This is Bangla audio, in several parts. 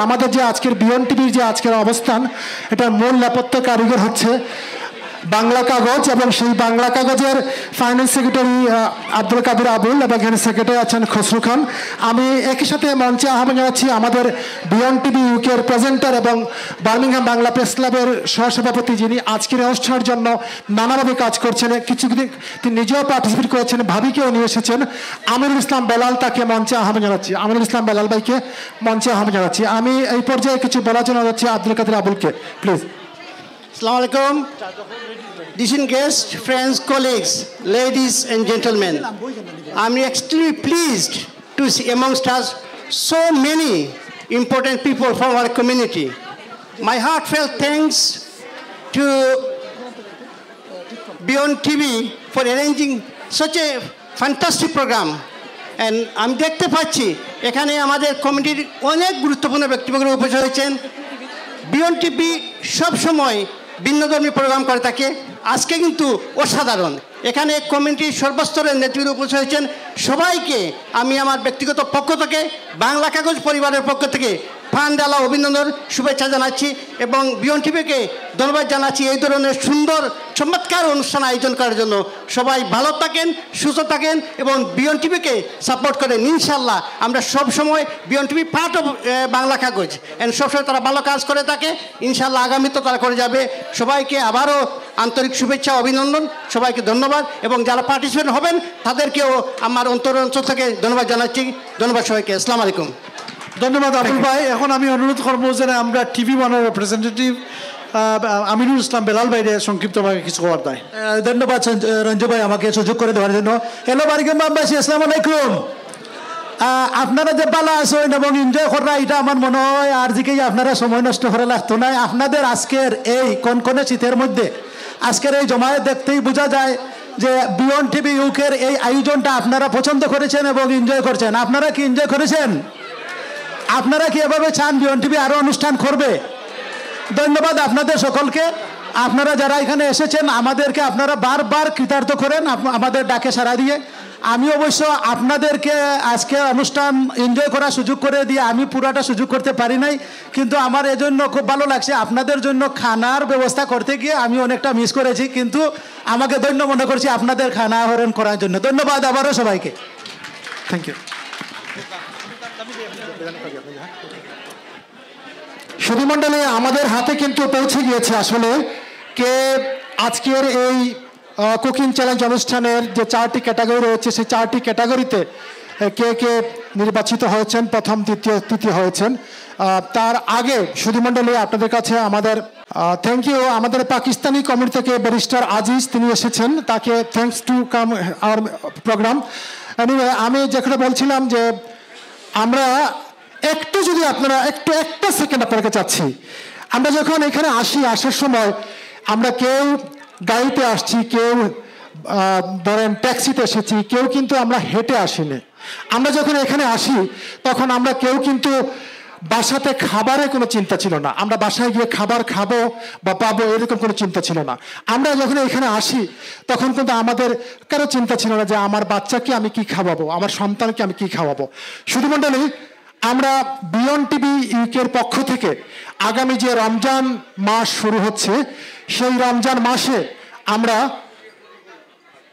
আমাদের যে আজকের বিয়ন্ড টিভির যে আজকের অবস্থান, এটার মূল নেপথ্য কারিগর হচ্ছে বাংলা কাগজ, এবং সেই বাংলা কাগজের ফাইন্যান্স সেক্রেটারি আব্দুল কাদের আবুল, এবং এখানে সেক্রেটারি আছেন খসরু খান। আমি একই সাথে মঞ্চে আহ্বান জানাচ্ছি আমাদের বিয়ন্ড টিভি ইউকের প্রেজেন্টার এবং বার্মিংহাম বাংলা প্রেস ক্লাবের সহসভাপতি, যিনি আজকের অনুষ্ঠানের জন্য নানাভাবে কাজ করছেন, কিছুদিন তিনি নিজেও পার্টিসিপেট করেছেন, ভাবিকেও নিয়ে এসেছেন, আমিরুল ইসলাম বেলাল, তাকে মঞ্চে আহ্বান জানাচ্ছি। আমিরুল ইসলাম বেলাল ভাইকে মঞ্চে আহ্বান জানাচ্ছি। আমি এই পর্যায়ে কিছু বলার জন্য যাচ্ছি আব্দুল কাদের আবুলকে, please. Assalamu alaikum, distinguished guests, friends, colleagues, ladies and gentlemen. I'm extremely pleased to see amongst us so many important people from our community. My heartfelt thanks to Beyond TV for arranging such a fantastic program. And আমি দেখতে পাচ্ছি এখানে আমাদের কমিটির অনেক গুরুত্বপূর্ণ ব্যক্তিবর্গ উপস্থিত হয়েছেন। বিয়ন্ড টিভি সবসময় ভিন্নধর্মী প্রোগ্রাম করে থাকে, আজকে কিন্তু অসাধারণ। এখানে কমিটির সর্বস্তরের নেতৃত্ব উপস্থিত হয়েছেন। সবাইকে আমি আমার ব্যক্তিগত পক্ষ থেকে, বাংলা কাগজ পরিবারের পক্ষ থেকে ফান্ডালা অভিনন্দন, শুভেচ্ছা জানাচ্ছি এবং বিয়ন্ড টিভিকে ধন্যবাদ জানাচ্ছি এই ধরনের সুন্দর চমৎকার অনুষ্ঠান আয়োজন করার জন্য। সবাই ভালো থাকেন, সুস্থ থাকেন এবং বিয়ন্ড টিভিকে সাপোর্ট করেন। ইনশাল্লাহ আমরা সবসময় beyond TV part of Bangla কাগজ, অ্যান্ড সবসময় তারা ভালো কাজ করে থাকে। ইনশাল্লাহ আগামীতে তারা করে যাবে। সবাইকে আবারও আন্তরিক শুভেচ্ছা, অভিনন্দন, সবাইকে ধন্যবাদ এবং যারা পার্টিসিপেট হবেন তাদেরকেও আমার অন্তর থেকে ধন্যবাদ জানাচ্ছি। ধন্যবাদ সবাইকে। আসসালামু আলাইকুম। ধন্যবাদ আবুল ভাই। এখন আমি অনুরোধ করবো যে আমরা টিভি ওয়ানের রিপ্রেজেন্টেটিভ আমিরুল ইসলাম বেলাল ভাইরে সংক্ষিপ্তভাবে কিছু খবর দেয়। ধন্যবাদ রঞ্জু ভাই আমাকে সুযোগ করে দেওয়ার জন্য। হ্যালো বারিকামবাসী, আসসালামু আলাইকুম। আপনারা যে বালা আছেন এবং এনজয় করা, এটা আমার মনে হয় আর দিকে আপনারা সময় নষ্ট করা লাগতো না। আপনাদের আজকের এই কনকনে শীতের মধ্যে আজকের এই জমায়েত দেখতেই বোঝা যায় যে বিয়ন্ড টিভি ইউকের এই আয়োজনটা আপনারা পছন্দ করেছেন এবং এনজয় করছেন। আপনারা কি এনজয় করেছেন? আপনারা কি এভাবে চান বিয়ন্ড টিভি আরও অনুষ্ঠান করবে? ধন্যবাদ আপনাদের সকলকে। আপনারা যারা এখানে এসেছেন আমাদেরকে আপনারা বারবার কৃতার্থ করেন আমাদের ডাকে সাড়া দিয়ে। আমি অবশ্য আপনাদেরকে আজকে অনুষ্ঠান এনজয় করার সুযোগ করে দিয়ে আমি পুরাটা সুযোগ করতে পারি নাই, কিন্তু আমার এজন্য খুব ভালো লাগছে। আপনাদের জন্য খানার ব্যবস্থা করতে গিয়ে আমি অনেকটা মিস করেছি, কিন্তু আমাকে ধন্য মনে করছি আপনাদের খানা আহরণ করার জন্য। ধন্যবাদ আবারও সবাইকে। Thank you. সুধীমণ্ডলী, আমাদের হাতে কিন্তু পৌঁছে গিয়েছে আসলে কে আজকের এই কুকিং চ্যালেঞ্জ অনুষ্ঠানের যে 4টি ক্যাটাগরি রয়েছে, সেই 4টি ক্যাটাগরিতে কে কে নির্বাচিত হয়েছেন, প্রথম, দ্বিতীয়, তৃতীয় হয়েছেন। তার আগে সুধীমণ্ডলী আপনাদের কাছে আমাদের থ্যাংক ইউ। আমাদের পাকিস্তানি কমিউনিটি থেকে ব্যারিস্টার আজিজ তিনি এসেছেন, তাকে thanks to come our programme. Anyway, আমি যেখানে বলছিলাম যে আমরা একটু যদি আপনারা একটা সেকেন্ড আপনাকে চাচ্ছি, আমরা যখন এখানে আসার সময় আমরা কেউ গাড়িতে আসছি, কেউ ধরেন ট্যাক্সিতে এসেছি, কেউ কিন্তু আমরা হেঁটে আসিনি। আমরা যখন এখানে আসি তখন আমরা কেউ কিন্তু বাসাতে খাবারের কোনো চিন্তা ছিল না, আমরা বাসায় গিয়ে খাবার খাবো বা পাবো এরকম কোনো চিন্তা ছিল না। আমরা যখন এখানে আসি তখন কিন্তু আমাদের কারো চিন্তা ছিল না যে আমার বাচ্চাকে আমি কি খাওয়াবো, আমার সন্তানকে আমি কি খাওয়াবো। সুধীমণ্ডলী, আমরা বিয়ন্ড টিভি ইউকের পক্ষ থেকে আগামী যে রমজান মাস শুরু হচ্ছে, সেই রমজান মাসে আমরা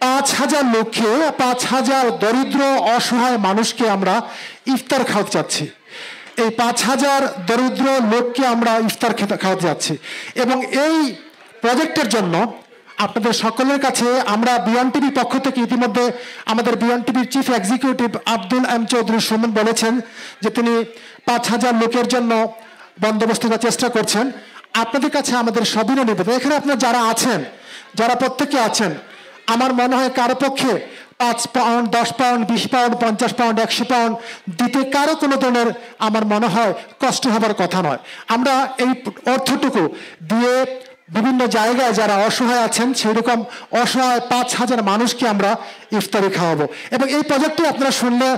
5,000 লোককে, 5,000 দরিদ্র অসহায় মানুষকে আমরা ইফতার খাওয়াতে চাচ্ছি। এই 5,000 দরিদ্র লোককে আমরা ইফতার খাওয়াতে যাচ্ছি এবং এই প্রজেক্টের জন্য আপনাদের সকলের কাছে আমরা বিয়ন্ড টিভির পক্ষ থেকে ইতিমধ্যে আমাদের বিয়ন্ড টিভির chief executive Abdul M Chowdhury Suman বলেছেন যে তিনি 5,000 লোকের জন্য বন্দোবস্ত করার চেষ্টা করছেন। আপনাদের কাছে আমাদের সবিনয় নিবেদন, এখানে আপনারা যারা আছেন, যারা প্রত্যেকে আছেন, আমার মনে হয় কারো পক্ষে 5 pound, 10 pound, 20 pound, 50 pound, 100 pound দিতে কারো কোনো ধরনের আমার মনে হয় কষ্ট হবার কথা নয়। আমরা এই অর্থটুকু দিয়ে বিভিন্ন জায়গায় যারা অসহায় আছেন সেই রকম অসহায় 5,000 মানুষকে আমরা ইফতারি খাওয়াবো এবং এই প্রজেক্টটি আপনারা শুনলে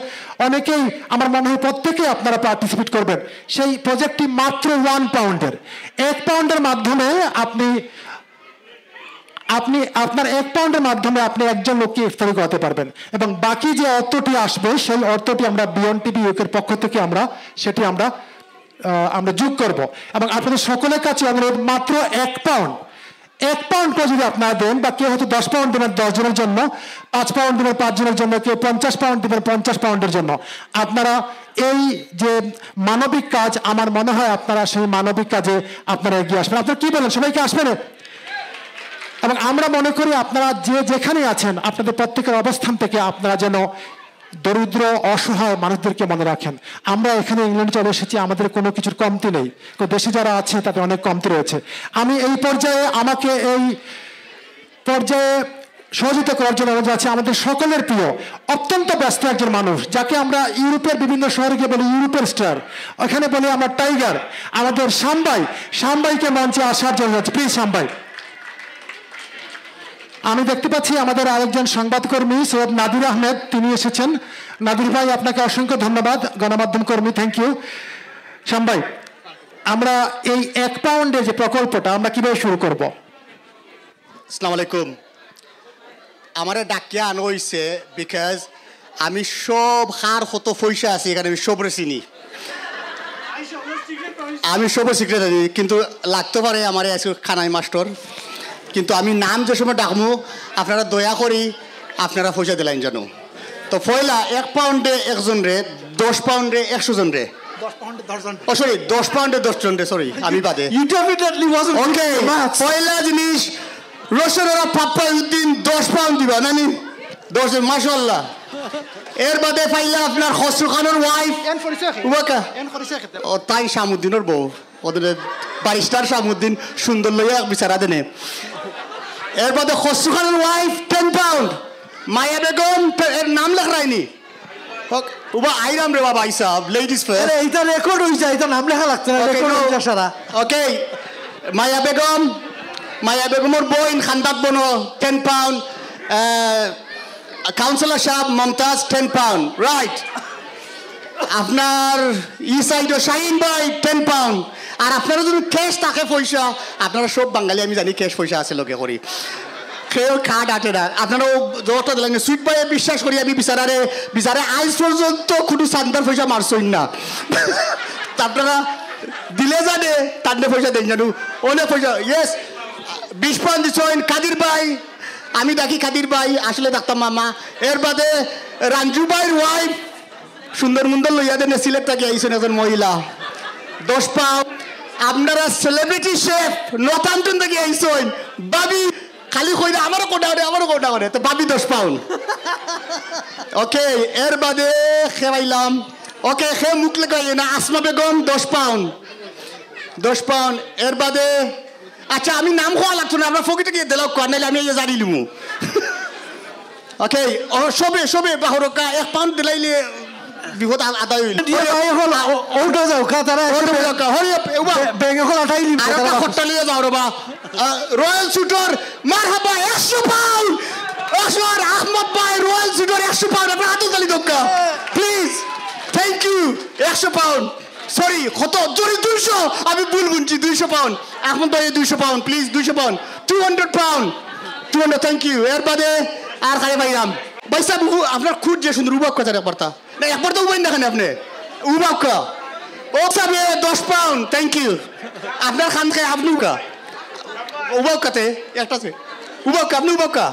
অনেকেই আমার মনে হয় প্রত্যেকেই আপনারা পার্টিসিপেট করবেন। সেই প্রজেক্টটি মাত্র 1 পাউন্ডের, 1 পাউন্ডের মাধ্যমে আপনি আপনার 1 পাউন্ডের মাধ্যমে আপনি একজন লোককে ইফতারি করাতে পারবেন এবং বাকি যে অর্থটি আসবে সেই অর্থটি আমরা বিয়ন্ড টিভি ইউকের পক্ষ থেকে সেটি আমরা আমরা যোগ করব এবং আপনাদের সকলের কাছে অনুরোধ মাত্র 1 পাউন্ড করে যদি আপনারা দেন বা কেউ হয়তো 10 পাউন্ড দেবেন 10 জনের জন্য, 5 পাউন্ড দেবেন 5 জনের জন্য, কেউ 50 পাউন্ড দেবেন 50 পাউন্ডের জন্য, আপনারা এই যে মানবিক কাজ, আমার মনে হয় আপনারা সেই মানবিক কাজে আপনারা এগিয়ে আসবেন। আপনারা কি বলেন, সবাইকে আসবেন? এবং আমরা মনে করি আপনারা যে যেখানে আছেন আপনাদের প্রত্যেকের অবস্থান থেকে আপনারা যেন দরিদ্র অসহায় মানুষদেরকে মনে রাখেন। আমরা এখানে ইংল্যান্ডে চলে এসেছি, আমাদের কোনো কিছুর কমতি নেই, দেশে যারা আছে তাদের অনেক কমতি রয়েছে। আমি এই পর্যায়ে আমাকে এই পর্যায়ে সহযোগিতা করার জন্য অনুরোধ আছে আমাদের সকলের প্রিয় অত্যন্ত ব্যস্ত একজন মানুষ, যাকে আমরা ইউরোপের বিভিন্ন শহরে গিয়ে বলি ইউরোপের স্টার, ওখানে বলি আমরা টাইগার, আমাদের শামভাইকে মঞ্চে আসার জন্য যাচ্ছে। প্লিজ শামভাই। আমি দেখতে পাচ্ছি আমাদের আরেকজন সংবাদকর্মী সৈয়দ নাদির আহমেদ, তিনি এসেছেন। নাদির ভাই, আপনাকে অসংখ্য ধন্যবাদ, গণমাধ্যম কর্মী, থ্যাংক ইউ। শামভাই, আমরা এই 1 পাউন্ডের যে প্রকল্পটা আমরা কিভাবে শুরু করব? আসসালামু আলাইকুম। আমারে ডাকিয়া আনো হয়েছে বিকজ আমি সব হার কত পয়সা আছে এখানে আমি সবরে চিনি, আমি সবর সিক্রেট আছি, কিন্তু লাগতে পারে আমার আজকে খানাই মাস্টার, কিন্তু আমি নাম যে সময় ডাকমু আপনারা দয়া করি আপনারা পয়সা দিলেন জানো। তো পয়লা 1 পাউন্ডে 1 জন রে, 10 পাউন্ডে 100 জন রে, 10 পাউন্ডে 10 জন রে, সরি আমি বাদে। ওকে, পয়লা জিনিস রসুনেরা পাপ্পা উদ্দিন 10 পাউন্ড দিবা নানি, 10, মাশাআল্লাহ। এর বাদে পাইলা আপনার খসরু খানের ওয়াইফ ও তাই শামুদ্দিনের বউ, ওদের বারিস্টার শামুদ্দিন সুন্দর লইয়া বিচারা দেনে। এর বাদে খসরু খানের ওয়াইফ 10 পাউন্ড, মায়া বেগম এর নাম লেখায়নি উবা আইরাম রে বাবা আইসাব লেডিস ফার্স্ট, এইটা রেকর্ড হই যায়, এটা নাম লেখা লাগছে না, রেকর্ড হই যায় সারা। ওকে, মায়া বেগমের বইন খান্দাত বনো 10 পাউন্ড, কাউন্সিলর সাহেব মমতাজ 10 পাউন্ড, রাইট। আপনার ই সাইডও শাহিন ভাই 10 পাউন্ড। আর আপনারা যদি ক্যাশ থাকে পয়সা, আপনারা সব বাঙালি আমি জানি ক্যাশ পয়সা আছে লোকে করি, কেউ কার্ড আটে না, আপনারা যত দিলেন সুইট ভাই বিশ্বাস করি আমি বিচারে আজ পর্যন্ত কোনো চান্দার পয়সা মারছই না। আপনারা দিলে জানে তার পয়সা দেন জানো, অনেক পয়সা। ইয়েস, 20 পাউন্ড দিচ্ছেন কাদির ভাই, আমি দেখি কাদির ভাই আসলে ডাক্তার মামা। এর বাদে রাঞ্জু ভাইয়ের ওয়াইফ সুন্দর মুন্দর লইয়া দেন, সিলেট থেকে আইসেন একজন মহিলা 10 পাউন্ড। আপনারা সেলিব্রিটি শেফ নর্থাম্পটন থেকে আইসেন বাবি, খালি কইরা আমারও কোটা করে তো বাবি 10 পাউন্ড। ওকে, এর বাদে খেলাইলাম, ওকে খে মুখ লেখাই না, আসমা বেগম 10 পাউন্ড। এর বাদে আচ্ছা আমি নাম খোয়া লাগতো না, আমরা ফকিটে গিয়ে দিলাম কোয়া, নাইলে আমি জানি লিমু। ওকে, সবে বাহরকা 1 পাউন্ড দিলাইলে বিপদ আদায় হইল। ওটা যাও কা তারা ব্যাংক এখন আটাই লিম আর খট্টা লিয়ে যাও রে বা রয়্যাল শুটার মারহাবা 100 পাউন্ড। অসর আহমদ ভাই রয়্যাল শুটার 100 পাউন্ড, আপনার হাতে তালি দক্কা please, thank you. 100 pound, sorry কত জরি 200, আমি ভুল বুঝছি 200 পাউন্ড। আহমদ ভাই 200 pound please, 200 pound, 200 pound, 200, thank you. এর বাদে আর খালি ভাইরাম ভাই সাহেব আপনার খুঁজ যে সুন্দর উবাক্কা চার একবারটা না, একবারটা উবাই দেখেন আপনি উবাক্কা ও সাহেব 10 পাউন্ড, থ্যাংক ইউ। আপনার খান খাই আপনি উবাক্কাতে একটা আছে উবাক্কা, আপনি উবাক্কা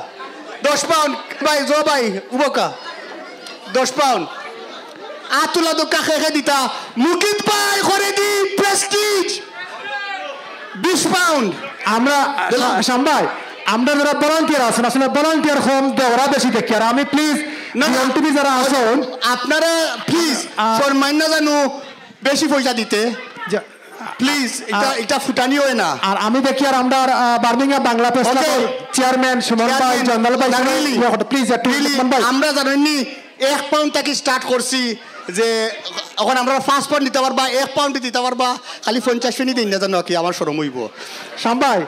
10 পাউন্ড ভাই, জো ভাই উবাক্কা 10 পাউন্ড। আতুলা দোকা খেয়ে দিতা মুকিত পাই করে দি প্রেস্টিজ 20 পাউন্ড। আমরা শামভাই, আমরা যারা ভলান্টিয়ার আছেন আসলে ভলান্টিয়ার হোম ওরা বেশি দেখি, আর আমি প্লিজ টিভি যারা আসেন আপনারা প্লিজ ফরমাইন না জানো বেশি পয়সা দিতে প্লিজ, এটা ফুটানি হয় না। আর আমি দেখি আর আমরা বার্মিংহাম বাংলা প্রেস ক্লাবের চেয়ারম্যান সুমন ভাই, জয়নাল ভাই, প্লিজ আমরা জানেননি 1 পাউন্ড থেকে স্টার্ট করছি, যে এখন আমরা 5 পাউন্ড দিতে পারবা, 1 পাউন্ড দিতে পারবা, খালি 50 পেনি দিন না জানো কি আমার সরম হইব। শামভাই,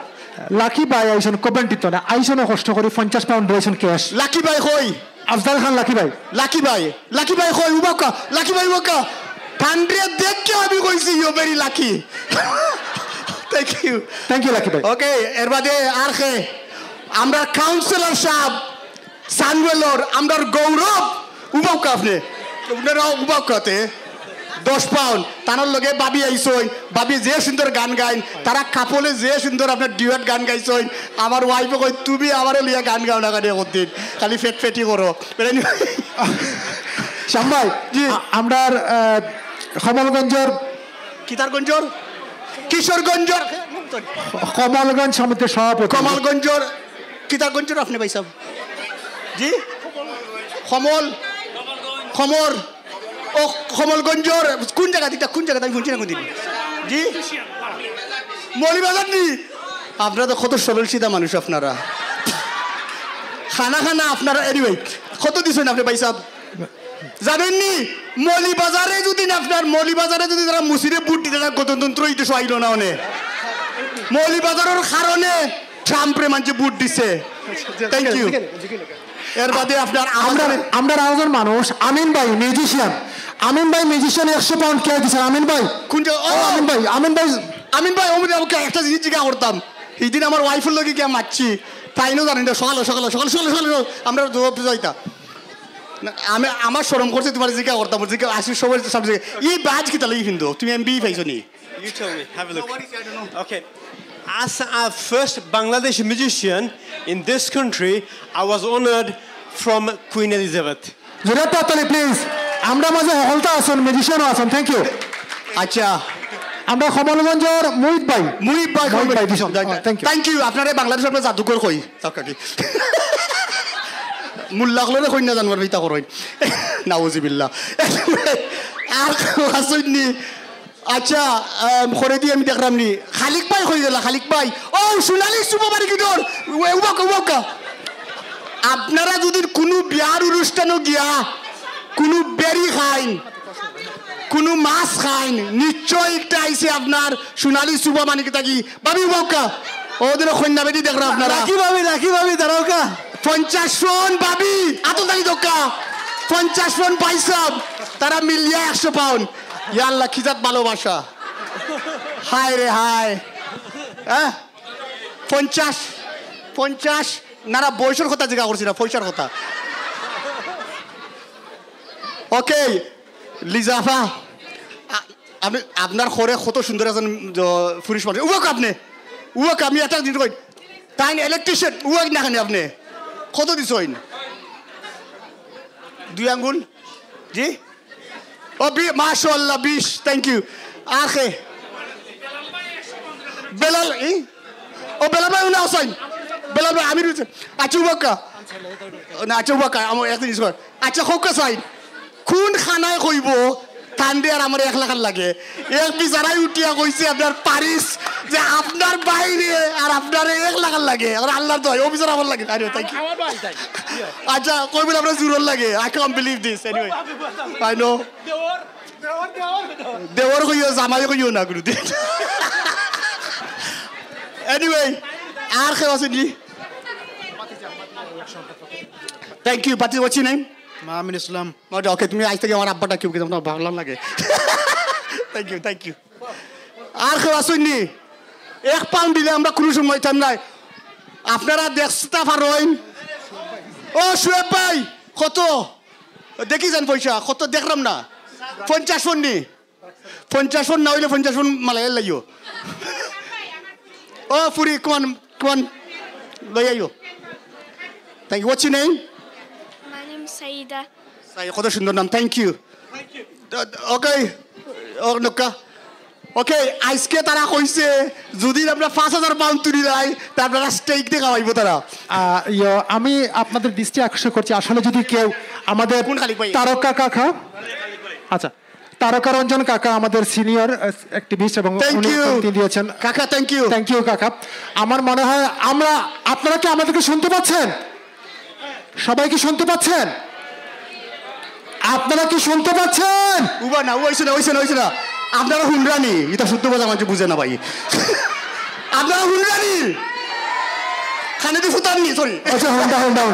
লাকি ভাই আইসন কমেন্টিত না আইসনে কষ্ট করে 50 পাউন্ড দিয়েছেন ক্যাশ। লাকি ভাই কই? আফজাল খান লাকি ভাই কই? উবাকা লাকি ভাই উবাকা কান্ড্রে দেখকে আমি কইছি you very lucky. Thank you lucky ভাই। ওকে, এর বাদে আর কে আমরা কাউন্সিলর সাহেব সানওয়েলর, আমরা গৌরব উবাকা, আপনি আপনারা উবাকাতে 10 পাউন্ড তানোর লগে বাবি আইসইন বাবি যে সুন্দর গান গাইন তারা কাপলে যে সুন্দর আপনার ডিউয়েট গান গাইছইন আমার ওয়াইফে কই তুমি আমারে লিয়া গান গাও না গানে করদিন খালি ফেটি করো শ্যাম ভাই আমরা কমলগঞ্জের কিতারগঞ্জর কিশোরগঞ্জর কমলগঞ্জ সমিতির সভাপতি কমলগঞ্জর কিতারগঞ্জর আপনি ভাই সাহেব জি খমর ও কমলগঞ্জর কোন জায়গা আমি শুনছি না কোনদিন জি মৌলিবাজার নি আপনারা তো কত সরল সিধা মানুষ আপনারা খানা আপনারা এনিওয়ে কত দিছেন আপনি ভাই সাহেব জানেননি মৌলিবাজারে যদি তারা মুসিরে বুট দিতে না গণতন্ত্র ইতিহাস আইল না অনেক মৌলিবাজারের কারণে ট্রাম্পরে মানুষ বুট দিছে থ্যাংক ইউ এর বাদে আপনার আমরা আরেকজন মানুষ আমিন ভাই মিউজিশিয়ান 100 পাউন্ড কে দিছেন আমিন ভাই কোন আমিন ভাই আমাকে একটা জিনিস জিজ্ঞাসা করতাম এই দিন আমার ওয়াইফের লোকে গিয়ে মারছি তাইনও জানি না সকালে আমরা যাইতা আমি আমার শরম করছে তোমার জিজ্ঞাসা করতাম আসি সবাই সব জায়গায় এই বাজ কি তাহলে কিন্তু তুমি এমবি পাইছো নি You tell me. Have a look. Okay. As a first Bangladeshi musician in this country, I was honored from Queen Elizabeth. জোরে তালি প্লিজ আমরা মাঝে হলতা আছেন মিউজিশিয়ানও আছেন থ্যাংক ইউ আচ্ছা আমরা কমলগঞ্জের মুহিত ভাই থ্যাংক ইউ আপনারা বাংলাদেশের আপনার জাদুঘর কই কি মুল্লাগলে কই না জানবার ভিতা করই নাউজিবিল্লাহ আর আসুননি আচ্ছা করে দিয়ে আমি দেখলাম নি খালিক ভাই হয়ে গেল খালিক ভাই ও সোনালি সুপারি কিদর ওয়াকা আপনারা যদি কোনো বিয়ার অনুষ্ঠানও গিয়া কোনো বেরি খাইন কোনো মাছ খাইন নিশ্চয় একটা আইসে আপনার সোনালি সুবা মানে কি থাকি বাবি ওয়াকা ওদের কন্যা বেটি দেখলাম আপনারা রাখি ভাবি দাঁড়াওকা 50 ফোন বাবি আততালি দোকা 50 ফোন পাইসাব তারা মিলিয়া 100 পাউন্ড ইয়া আল্লাহ খিজাত ভালোবাসা হায় রে হায় হ্যাঁ 50 নারা বয়সের কথা জিজ্ঞাসা করছি না পয়সার কথা ওকে লিজাফা আপনি আপনার ঘরে কত সুন্দর আছেন পুরুষ মানুষ উয়াক আমি একটা দিন কই তাই ইলেকট্রিশিয়ান উয়াক না খানি আপনি কত দিছেন 2 আঙ্গুল জি ও মাশাআল্লাহ 20 থ্যাংক ইউ আখে বেলাল বেলাল ভাই উনি আছেন বেলাল ভাই আমি আচ্ছা উবাকা না আচ্ছা উবাকা আমার একটা জিনিস আচ্ছা হোক সাইন কোন খানায় কইব কান্দে আর আমার 1 লাখ লাগে এক বিচারাই উঠিয়া কইছে আপনার পারিস যে আপনার বাইরে আর আপনার 1 লাখ লাগে আর আল্লাহর দয় ও বিচার আমার লাগে আরে থ্যাংক ইউ আচ্ছা কইবেন আপনার জুরল লাগে I can believe this anyway I know দেওর কইও জামাই কইও না গুরু দিন এনিওয়ে আর কেউ আছে নি থ্যাংক ইউ বাতি হোয়াটস ইউর নেম মাহমুদ ইসলাম ওকে তুমি আজ থেকে আমার আব্বাটা কেউ কিন্তু আমার ভালো লাগে থ্যাংক ইউ আর কেউ আসুননি 1 পাউন্ড দিলে আমরা কোনো সময় টাইম নাই আপনারা দেখতে পারেন ও সুয়েব ভাই কত দেখি যান পয়সা কত দেখলাম না 50 ফোন নি 50 ফোন না হইলে 50 ফোন মালাই লাইও ও ফুরি কমান লই আইও thank you what's your name My name is Saida. কত সুন্দর নাম থ্যাংক ইউ ওকে নকা ওকে আজকে তারা কইছে যদি আমরা 5000 পাউন্ড তুলি দেয় তা আপনারা স্টেক দিয়ে খাওয়াইবো তারা আমি আপনাদের দৃষ্টি আকর্ষণ করছি আসলে যদি কেউ আমাদের তারকা কাকা আচ্ছা তারকা রঞ্জন কাকা আমাদের সিনিয়র অ্যাক্টিভিস্ট এবং উনি দিয়েছেন কাকা থ্যাংক ইউ কাকা আমার মনে হয় আপনারা কি আমাদেরকে শুনতে পাচ্ছেন সবাই কি শুনতে পাচ্ছেন আপনারা কি শুনতে পাচ্ছেন উবা না ওইছে না আপনারা হুনরানি এটা শুদ্ধ কথা আমাকে বুঝে না ভাই আপনারা হুনরানি খানে দিয়ে ফুটাননি সরি আচ্ছা হোম ডাউন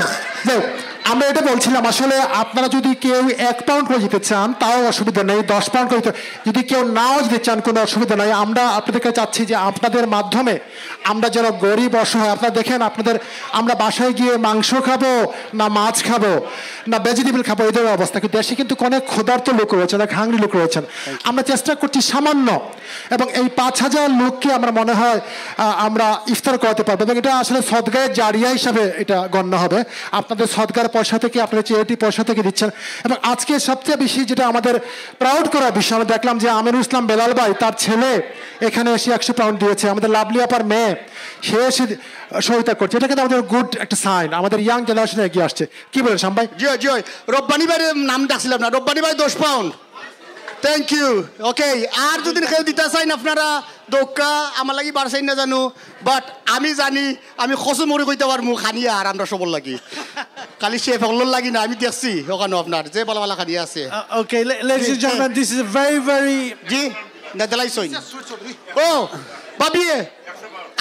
আমরা এটা বলছিলাম আসলে আপনারা যদি কেউ 1 পাউন্ড করে যেতে চান তাও অসুবিধা নেই, 10 পাউন্ড করে যদি কেউ নাও যেতে চান কোনো অসুবিধা নাই। আমরা আপনাদের কাছে চাচ্ছি যে আপনাদের মাধ্যমে আমরা যারা গরিব অসহায়, আপনারা দেখেন আপনাদের আমরা বাসায় গিয়ে মাংস খাবো না মাছ খাবো না ভেজিটেবল খাবো এদের অবস্থা, কিন্তু দেশে কিন্তু অনেক ক্ষুধার্ত লোক রয়েছে, অনেক হাংরি লোক রয়েছেন। আমরা চেষ্টা করছি সামান্য, এবং এই 5,000 লোককে আমরা মনে হয় আমরা ইফতার করাতে পারবো, এবং এটা আসলে সদগায়ের জারিয়া হিসাবে এটা গণ্য হবে। আপনাদের সদগার পয়সা থেকে, আপনারা চ্যারিটি পয়সা থেকে দিচ্ছেন। এবং আজকে সবচেয়ে বেশি যেটা আমাদের প্রাউড করার বিষয়, আমরা দেখলাম যে আমিরুল ইসলাম বেলাল ভাই তার ছেলে এখানে এসে 100 পাউন্ড দিয়েছে, আমাদের লাভলি আপার মেয়ে সে এসে সহায়তা করছে। এটা কিন্তু আমাদের গুড একটা সাইন, আমাদের ইয়াং জেনারেশন এগিয়ে আসছে। কি বলেন শ্যাম ভাই? জি জি, রব্বানি ভাইয়ের নাম ডাকছিলাম না, রব্বানি ভাই 10 পাউন্ড। Thank you. ওকে, আর যদি কেউ দিতে চাইন আপনারা দোকা আমার লাগি বাড়ছেন না জানো, বাট আমি জানি আমি খসু মরি কইতে পারমু খানিয়া আর আমরা সবর লাগি খালি সে ফলর লাগি না, আমি দেখছি ওখানে আপনার যে বালা বালা খানিয়া আছে। Okay, ladies and gentlemen, this is a very জি না দেলাইছই। ও বাবি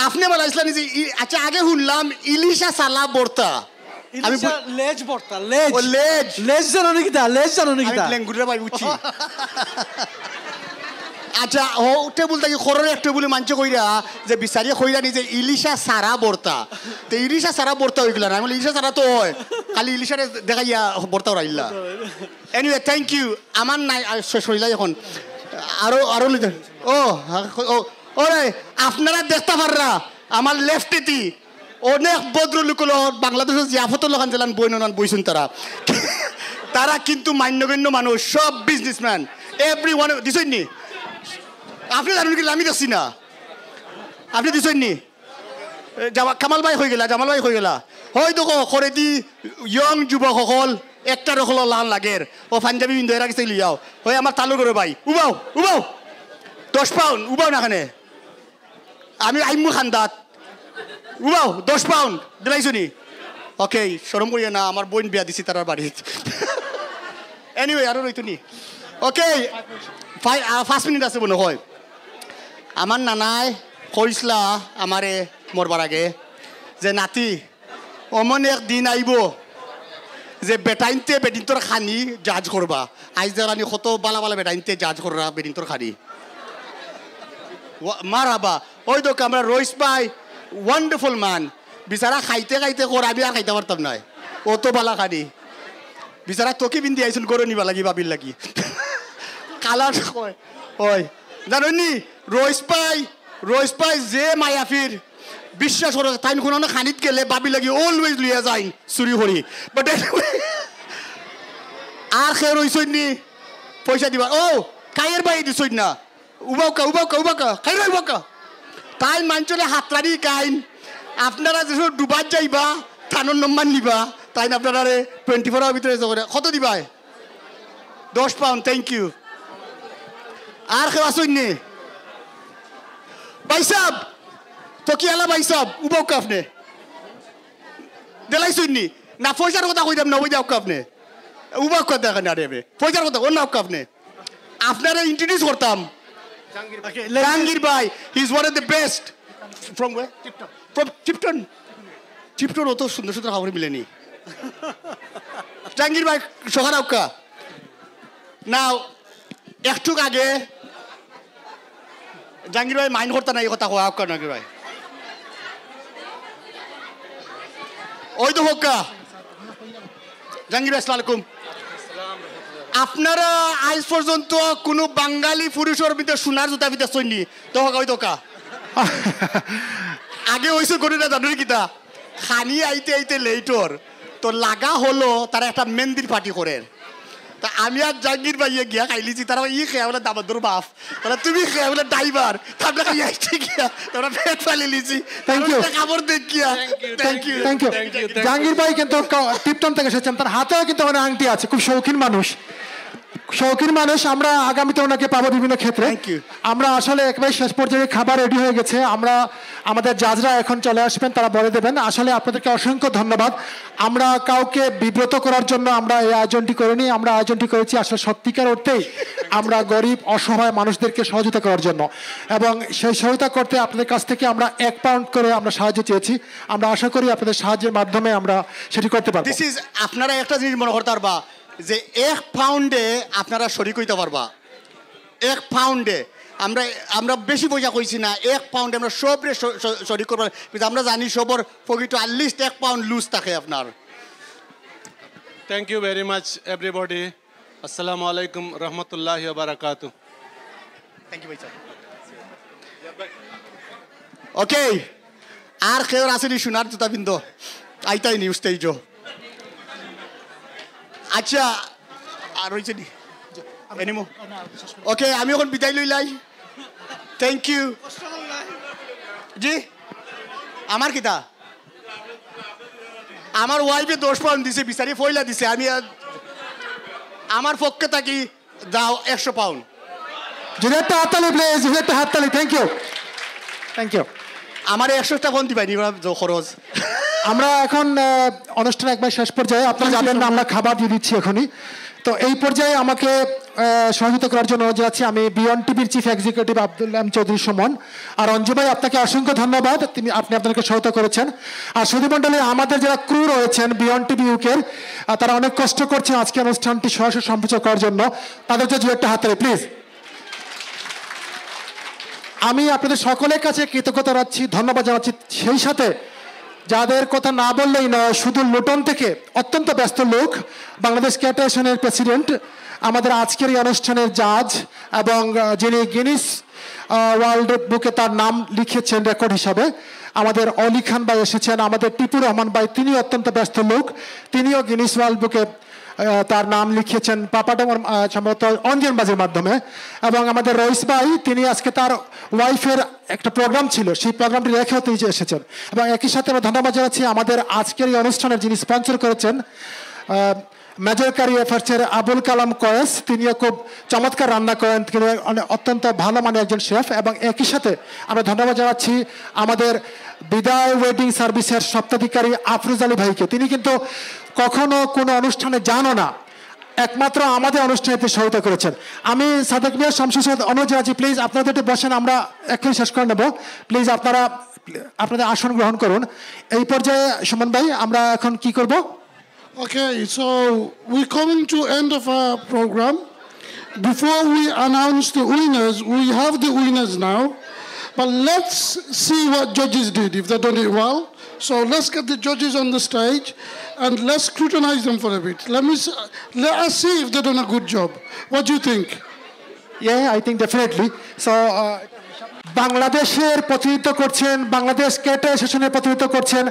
আপনি বলাইছিলেন যে আচ্ছা আগে শুনলাম ইলিশা সালা বর্তা, আমি লেজ ভর্তা, লেজ ও লেজ লেজ জানো নাকি তা, লেজ জানো নাকি তা? লেঙ্গুরে ভাই বুঝছি। আচ্ছা ও টেবুল থাকি খরের এক টেবুলে মানছে কইরা যে বিচারিয়ে কইরা নি যে ইলিশা সারা বর্তা, তো ইলিশা সারা বর্তা হয়ে গেল না, আমি ইলিশা সারা তো হয় খালি ইলিশারে দেখাইয়া বর্তা রাইলা। Anyway thank you. আমার নাই শেষ হইলা এখন আরো আরো ও ওরে আপনারা দেখতে পাররা আমার লেফটেতি অনেক ভদ্রলোক বাংলাদেশের জিয়াফত লোকান জেলান বইনান বইছেন তারা তারা কিন্তু মান্যগণ্য মানুষ, সব বিজনেসম্যান এভরি ওয়ান দিছেন নি? আপনি জানেন কি? আমি দেখছি না, আপনি দিছেন নি? কামাল ভাই হয়ে গেলা, জামাল ভাই হয়ে গেলা হয়তো করে দি ইয়ং যুবকসকল একটা রকল লাল লাগের ও পাঞ্জাবি বিন্দু এরা কিছু লিয়াও হয় আমার তালু করে ভাই উবাও উবাও 10 পাউন্ড উবাও না খানে আমি আইমু খান্দাত উবাও 10 পাউন্ড দিলাইছো নি? ওকে সরম করিয়া না, আমার বোন বিয়া দিছি তার বাড়িত। এনিওয়ে আরো রইতো নি। ওকে 5 মিনিট আছে মনে হয়। আমার নানায় কইসলা আমারে মরবার আগে যে নাতি অমন একদিন আইব যে বেটাইনতে বেডিন্তর খানি জাজ করবা, আইজ জানি কত বালা বালা বেটাইনতে জাজ করবা বেডিন্তর খানি মারাবা। ওই তো আমরা রইস পাই ওয়ান্ডারফুল ম্যান, বিচারা খাইতে খাইতে কর আমি আর খাইতে পারতাম নাই, ও তো বালা খানি বিচারা তোকে বিন্দি আইসুন করে নিবা লাগি বাবির লাগি কালার কয় ওই জানো নি রইস পাই যে মায়াফির বিশ্বাস করে তাই কোনো খানিত গেলে বাবি লাগি অলওয়েজ লইয়া যাই চুরি করি। বাট আর খেয়ে রইছই নি পয়সা দিবা ও কাইয়ের বাই দিছই না উবাউকা খাই উবাউকা তাই মানচলে হাতলারি কাইন আপনারা যে ডুবার যাইবা থানোর নম্বর নিবা তাই আপনারা 24 আওয়ার ভিতরে কত দিবা? 10 পাউন্ড। Thank you. আর কেউ আসুন নি ভাই সাহেব তো কি আলা ভাই সাহেব উবাউকা আপনি দেলাইছুন নি না পয়সার কথা কইতাম না ওই যাও আপনি উবাউকা দেখেন আরে পয়সার কথা অন্য আপনি আপনারা ইন্ট্রোডিউস করতাম জাহাঙ্গীর ভাই he is one of the best from way from Tipton অত সুন্দর সুন্দর খবর মিলেনি। জাহাঙ্গীর ভাই সকাল আউকা নাও একটু আগে জাহাঙ্গীর ভাই মাইন্ড করতে না এই কথা কোয়া আউকা জাহাঙ্গীর ভাই ওই তো হোকা জাহাঙ্গীর ভাই আসসালামু আলাইকুম। আপনারা আজ পর্যন্ত কোনো বাঙালি পুরুষের ভিতরে সোনার জুতা ভিতরে চইনি তো হোকা ওই তোকা আগে হয়েছে করি না জানো কিতা খানি আইতে আইতে লেটর তো লাগা হলো তারা একটা মেহেন্দির পার্টি করে তা আমি আর জাহাঙ্গীর ভাইয়ে গিয়া খাইলিছি তারা ই খেয়া বলে দাবাদুর বাপ তাহলে তুমি খেয়া বলে ড্রাইভার তারপরে খাই আইতে গিয়া তোরা পেট ফালি লিছি কাপড় দেখিয়া। থ্যাংক ইউ জাহাঙ্গীর ভাই কিন্তু টিপটন থেকে এসেছেন, তার হাতেও কিন্তু অনেক আংটি আছে, খুব শৌখিন মানুষ। আমরা আগামীতে ওনাকে পাবো বিভিন্ন ক্ষেত্রে। আমরা আসলে একেবারে শেষ পর্যায়ে খাবার রেডি হয়ে গেছে, আমরা আমাদের জাজরা এখন চলে আসবেন, তারা বলে দেবেন। আসলে আপনাদেরকে অসংখ্য ধন্যবাদ। আমরা কাউকে বিব্রত করার জন্য আমরা এই আয়োজনটি করিনি, আমরা আয়োজনটি করেছি আসলে সত্যিকার অর্থেই আমরা গরিব অসহায় মানুষদেরকে সহযোগিতা করার জন্য, এবং সেই সহযোগিতা করতে আপনাদের কাছ থেকে আমরা 1 পাউন্ড করে আমরা সাহায্য চেয়েছি। আমরা আশা করি আপনাদের সাহায্যের মাধ্যমে আমরা সেটি করতে পারবো। দিস ইজ আপনারা একটা জিনিস মনে করতে পারবা যে 1 পাউন্ডে আপনারা শরিক হইতে পারবা। 1 পাউন্ডে আমরা আমরা বেশি পয়সা কইছি না, 1 পাউন্ডে আমরা সবরে শরিক করবো, কিন্তু আমরা জানি সবর পকেটে অ্যাটলিস্ট 1 পাউন্ড লুজ থাকে আপনার। Thank you very much, everybody. Assalamu alaikum rahmatullahi wa barakatuh. Thank you ভাই স্যার। ওকে, আর কেউ আসেনি সোনার জুতা বিন্দ আইতাই নিউজ স্টেজ। আচ্ছা, আর হয়েছে নি এনিমো? ওকে, আমি এখন বিদায় লইলাই। Thank you. জি, আমার কিতা আমার ওয়াইফে 10 পাউন্ড দিছে, বিচারি ফয়লা দিছে। আমি আমার পক্ষে থাকি দাও 100 পাউন্ড। যদি একটা হাততালি প্লিজ, যদি একটা হাততালি। Thank you, thank you. আমার 100টা ফোন দিবাই খরচ। আমরা এখন অনুষ্ঠান একবার শেষ পর্যায়ে, আপনারা জানেন না আমরা খাবার দিয়ে দিচ্ছি এখনই। তো এই পর্যায়ে আমাকে সহযোগিতা করার জন্য অনুরোধ জানাচ্ছি আমি বিয়ন্ড টিভির চিফ এক্সিকিউটিভ আব্দুল্লাহ চৌধুরী সুমন। আর অঞ্জু ভাই, আপনাকে অসংখ্য ধন্যবাদ, আপনি আপনাদেরকে সহায়তা করেছেন। আর সুধীমণ্ডলী, আমাদের যারা ক্রু রয়েছেন বিয়ন্ড টিভি ইউকের, তারা অনেক কষ্ট করছেন আজকে অনুষ্ঠানটি সরাসরি সম্প্রচার করার জন্য। তাদের জন্য একটা হাততালি প্লিজ। আমি আপনাদের সকলের কাছে কৃতজ্ঞতা জানাচ্ছি, ধন্যবাদ জানাচ্ছি। সেই সাথে যাদের কথা না বললেই নয়, শুধু লুটন থেকে অত্যন্ত ব্যস্ত লোক, বাংলাদেশ ক্যাটারেশনের প্রেসিডেন্ট, আমাদের আজকের এই অনুষ্ঠানের জাজ, এবং যিনি গিনিস ওয়ার্ল্ড বুকে তার নাম লিখেছেন রেকর্ড হিসাবে, আমাদের অলি খান ভাই এসেছেন। আমাদের টিপু রহমান ভাই, তিনি অত্যন্ত ব্যস্ত লোক, তিনিও গিনিস ওয়ার্ল্ড বুকে তার নাম লিখেছেন পাপাডামার সম্ভবত অঞ্জনবাজির মাধ্যমে। এবং আমাদের রইস ভাই, তিনি আজকে তার ওয়াইফের একটা প্রোগ্রাম ছিল, সেই প্রোগ্রামটি রেখেও তিনি এসেছেন। এবং একই সাথে আমরা ধন্যবাদ জানাচ্ছি আমাদের আজকের এই অনুষ্ঠানের যিনি স্পন্সর করেছেন, মেজর কারি এফার্টসের আবুল কালাম কয়েস, তিনিও খুব চমৎকার রান্না করেন, তিনি অত্যন্ত ভালো মানের একজন শেফ। এবং একই সাথে আমরা ধন্যবাদ জানাচ্ছি আমাদের বিদায় ওয়েডিং সার্ভিসের স্বত্বাধিকারী আফরোজ আলী ভাইকে। তিনি কিন্তু কখনো কোনো অনুষ্ঠানে জানো না, একমাত্র আমাদের অনুষ্ঠানে সহায়তা করেছেন। আমি সাদেক মিয়া শামসুর সাথে অনুরোধ জানাচ্ছি, প্লিজ আপনারা একটু বসেন, আমরা এক্ষুনি শেষ করে নেব। প্লিজ আপনারা আপনাদের আসন গ্রহণ করুন। এই পর্যায়ে সুমন ভাই, আমরা এখন কি করব? Okay, so we're coming to end of our program. Before we announce the winners, we have the winners now. But let's see what judges did, if they done it well. So let's get the judges on the stage and let's scrutinize them for a bit. Let us see if they've done a good job. What do you think? Yeah, I think definitely. So, বাংলাদেশের প্রতিনিধিত্ব করছেন, বাংলাদেশ ক্যাটার সেশনের প্রতিনিধিত্ব করছেন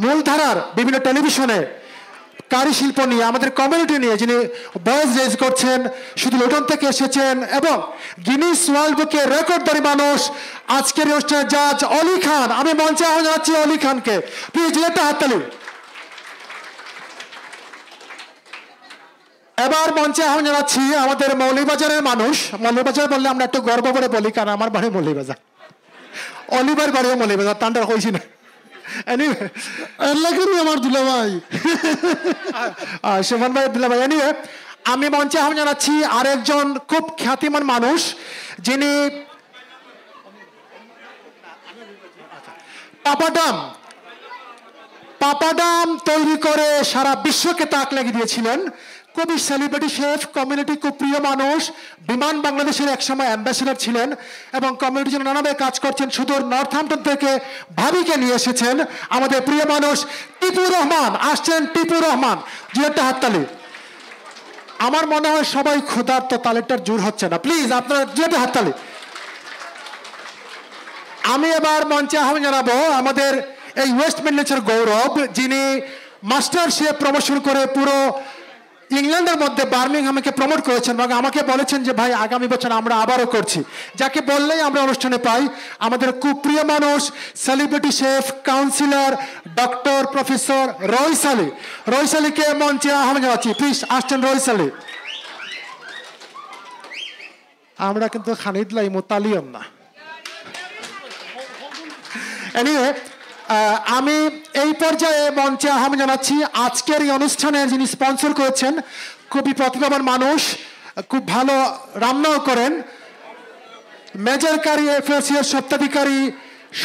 মূলধারার বিভিন্ন টেলিভিশনে কারি শিল্প নিয়ে, আমাদের কমিউনিটি নিয়ে, যিনি ভয়েস রেজ করছেন, শুধু লুটন থেকে এসেছেন, এবং গিনিস ওয়ার্ল্ড বুকে রেকর্ডধারী মানুষ, আজকের অনুষ্ঠানের জাজ অলি খান। আমি মঞ্চে আহ্বান জানাচ্ছি অলি খানকে, প্লিজ একটা হাততালি। এবার মঞ্চে আহ্বান জানাচ্ছি আমাদের মৌলভীবাজারের মানুষ। মৌলভীবাজার বললে আমরা একটু গর্ব করে বলি, কারণ আমার বাড়ি মৌলভীবাজার, অলিভার বাড়িও মৌলভীবাজার, তান্ডার হয়েছি না। আমার দুলা ভাই সুমন ভাই, দুলা ভাই। এনিওয়ে, আমি মঞ্চে আহ্বান জানাচ্ছি আরেকজন খুব খ্যাতিমান মানুষ, যিনি পাপাডাম তৈরি করে সারা বিশ্বকে তাক লাগিয়ে দিয়েছিলেন। খুবই সেলিব্রিটি শেফ, কমিউনিটি খুব প্রিয় মানুষ, বিমান বাংলাদেশের একসময় অ্যাম্বাসেডর ছিলেন এবং কমিউনিটির জন্য নানাভাবে কাজ করছেন। সুদূর নর্থহ্যাম্পটন থেকে ভাবিকে নিয়ে এসেছেন আমাদের প্রিয় মানুষ টিপু রহমান। আসছেন টিপু রহমান, দু একটা হাততালি। আমার মনে হয় সবাই ক্ষুধার্ত, তালেরটার জোর হচ্ছে না, প্লিজ আপনারা দু একটা হাততালি। আমি এবার মঞ্চে আহ্বান জানাবো আমাদের এই ওয়েস্ট মিডল্যান্ডসের গৌরব, যিনি মাস্টার শেফ প্রমোশন করে পুরো ইংল্যান্ডের মধ্যে বার্মিংহামকে প্রমোট করেছেন এবং আমাকে বলেছেন যে ভাই আগামী বছর আমরা আবারও করছি। যাকে বললেই আমরা অনুষ্ঠানে পাই, আমাদের খুব প্রিয় মানুষ, celebrity chef, councillor, doctor, professor Rais Ali. Rais আলীকে মঞ্চে আহ্বান জানাচ্ছি, প্লিজ আসছেন রইস আলী। আমরা কিন্তু খানিদ লাই মোতালিয়ন না। এনিওয়ে আমি এই পর্যায়ে মঞ্চে আহ্বান জানাচ্ছি আজকের এই অনুষ্ঠানের যিনি স্পন্সর করেছেন, খুবই প্রতিভাবান মানুষ, খুব ভালো রান্নাও করেন, মেজর কারি এফএসির স্বত্বাধিকারী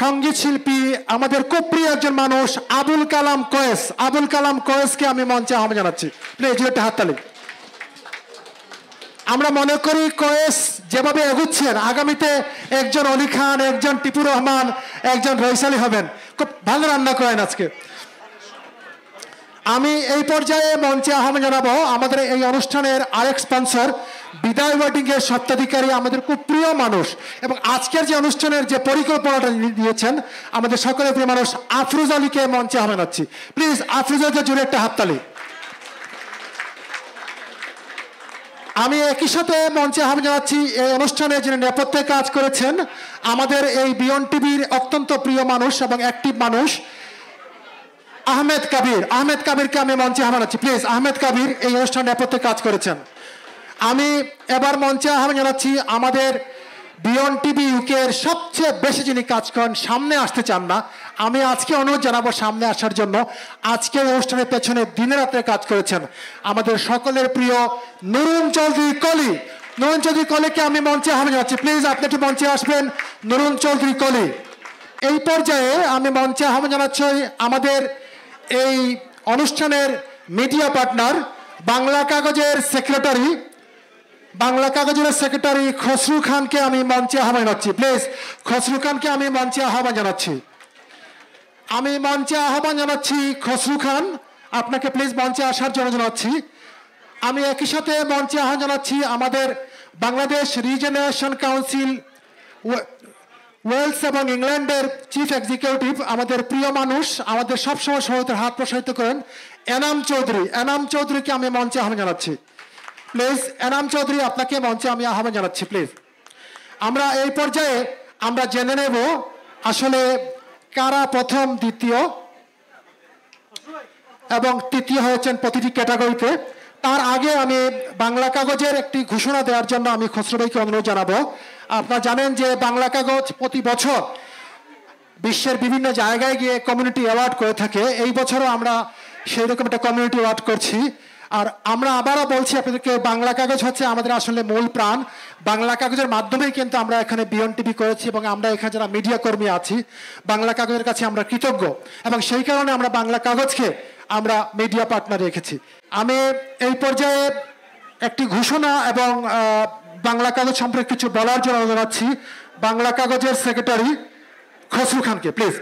সঙ্গীত শিল্পী, আমাদের খুব প্রিয় একজন মানুষ আবুল কালাম কয়েস। আবুল কালাম কয়েসকে আমি মঞ্চে আহ্বান জানাচ্ছি, প্লিজ একটা হাততালি। আমরা মনে করি কয়েস যেভাবে এগুচ্ছেন আগামীতে একজন অলি খান, একজন টিপুর রহমান, একজন রইসালি হবেন। খুব ভালো রান্না করেন আজকে। আমি এই পর্যায়ে মঞ্চে আহ্বান জানাবো আমাদের এই অনুষ্ঠানের আরেক স্পন্সর, বিদায় ওয়েডিং এর স্বত্বাধিকারী, আমাদের খুব প্রিয় মানুষ এবং আজকের যে অনুষ্ঠানের যে পরিকল্পনাটা দিয়েছেন আমাদের সকলের প্রিয় মানুষ আফরোজ আলীকে মঞ্চে আহ্বান জানাচ্ছি। প্লিজ আফরোজ আলীকে জুড়ে একটা হাততালি। আমি একই সাথে মঞ্চে আহ্বান জানাচ্ছি এই অনুষ্ঠানে যিনি নেপথ্যে কাজ করেছেন, আমাদের এই বিয়ন্ড টিভির অত্যন্ত প্রিয় মানুষ এবং অ্যাক্টিভ মানুষ আহমেদ কাবির। আহমেদ কাবিরকে আমি মঞ্চে আহ্বান জানাচ্ছি, প্লিজ। আহমেদ কাবির এই অনুষ্ঠানে নেপথ্যে কাজ করেছেন। আমি এবার মঞ্চে আহ্বান জানাচ্ছি আমাদের বিয়ন্ড টিভি ইউকের সবচেয়ে বেশি যিনি কাজ করেন, সামনে আসতে চান না, আমি আজকে অনুরোধ জানাবো সামনে আসার জন্য। আজকের অনুষ্ঠানের পেছনে দিনে রাত্রে কাজ করেছেন আমাদের সকলের প্রিয় নুরুন চৌধুরী কলি। নুরুন চৌধুরী কলিকে আমি মঞ্চে আহ্বান জানাচ্ছি, প্লিজ আপনি একটু মঞ্চে আসবেন, নুরুন চৌধুরী কলি। এই পর্যায়ে আমি মঞ্চে আহ্বান জানাচ্ছি আমাদের এই অনুষ্ঠানের মিডিয়া পার্টনার, বাংলা কাগজের সেক্রেটারি খসরু খানকে আমি মঞ্চে আহ্বান জানাচ্ছি, প্লিজ। খসরু খানকে আমি মঞ্চে আহ্বান জানাচ্ছি। খসরু খান, আপনাকে প্লিজ মঞ্চে আসার জন্য জানাচ্ছি। আমি একই সাথে মঞ্চে আহ্বান জানাচ্ছি আমাদের বাংলাদেশ রিজেনারেশন কাউন্সিল ওয়েলস এবং ইংল্যান্ডের চিফ এক্সিকিউটিভ, আমাদের প্রিয় মানুষ, আমাদের সবসময় সহায়তার হাত প্রসারিত করেন এনাম চৌধুরী। এনাম চৌধুরীকে আমি মঞ্চে আহ্বান জানাচ্ছি, প্লিজ। এনাম চৌধুরী, আপনাকে মঞ্চে আমি আহ্বান জানাচ্ছি, প্লিজ। আমরা এই পর্যায়ে আমরা জেনে নেব আসলে কারা প্রথম, দ্বিতীয় এবং তৃতীয় হয়েছেন প্রতিটি ক্যাটাগরিতে। তার আগে আমি বাংলা কাগজের একটি ঘোষণা দেওয়ার জন্য আমি খসরু ভাইকে অনুরোধ জানাবো। আপনারা জানেন যে বাংলা কাগজ প্রতি বছর বিশ্বের বিভিন্ন জায়গায় গিয়ে কমিউনিটি অ্যাওয়ার্ড করে থাকে। এই বছরও আমরা সেই রকম একটা কমিউনিটি অ্যাওয়ার্ড করছি। আর আমরা আবারও বলছি আপনাদেরকে, বাংলা কাগজ হচ্ছে আমাদের আসলে মূল প্রাণ। বাংলা কাগজের মাধ্যমেই কিন্তু আমরা এখানে বিয়ন্ড টিভি করেছি এবং আমরা এখানে যারা মিডিয়া কর্মী আছি বাংলা কাগজের কাছে আমরা কৃতজ্ঞ এবং সেই কারণে আমরা বাংলা কাগজকে আমরা মিডিয়া পার্টনার রেখেছি। আমি এই পর্যায়ে একটি ঘোষণা এবং বাংলা কাগজ সম্পর্কে কিছু বলার জন্য জানাচ্ছি বাংলা কাগজের সেক্রেটারি খসরু খানকে, প্লিজ।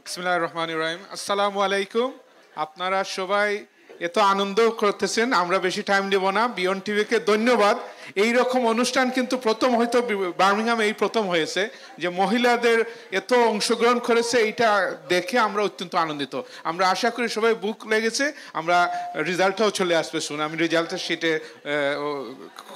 বিসমিল্লাহির রহমানির রহিম। আসসালামু আলাইকুম। আপনারা সবাই এত আনন্দ করতেছেন, আমরা বেশি টাইম দেব না। বিয়ন্ড টিভিকে ধন্যবাদ। এই রকম অনুষ্ঠান কিন্তু প্রথম, হয়তো বার্মিংহামে এই প্রথম হয়েছে যে মহিলাদের এত অংশগ্রহণ করেছে, এইটা দেখে আমরা অত্যন্ত আনন্দিত। আমরা আশা করি সবাই বুক লেগেছে, আমরা রেজাল্টটাও চলে আসবে শুনে। আমি রেজাল্টের শিটে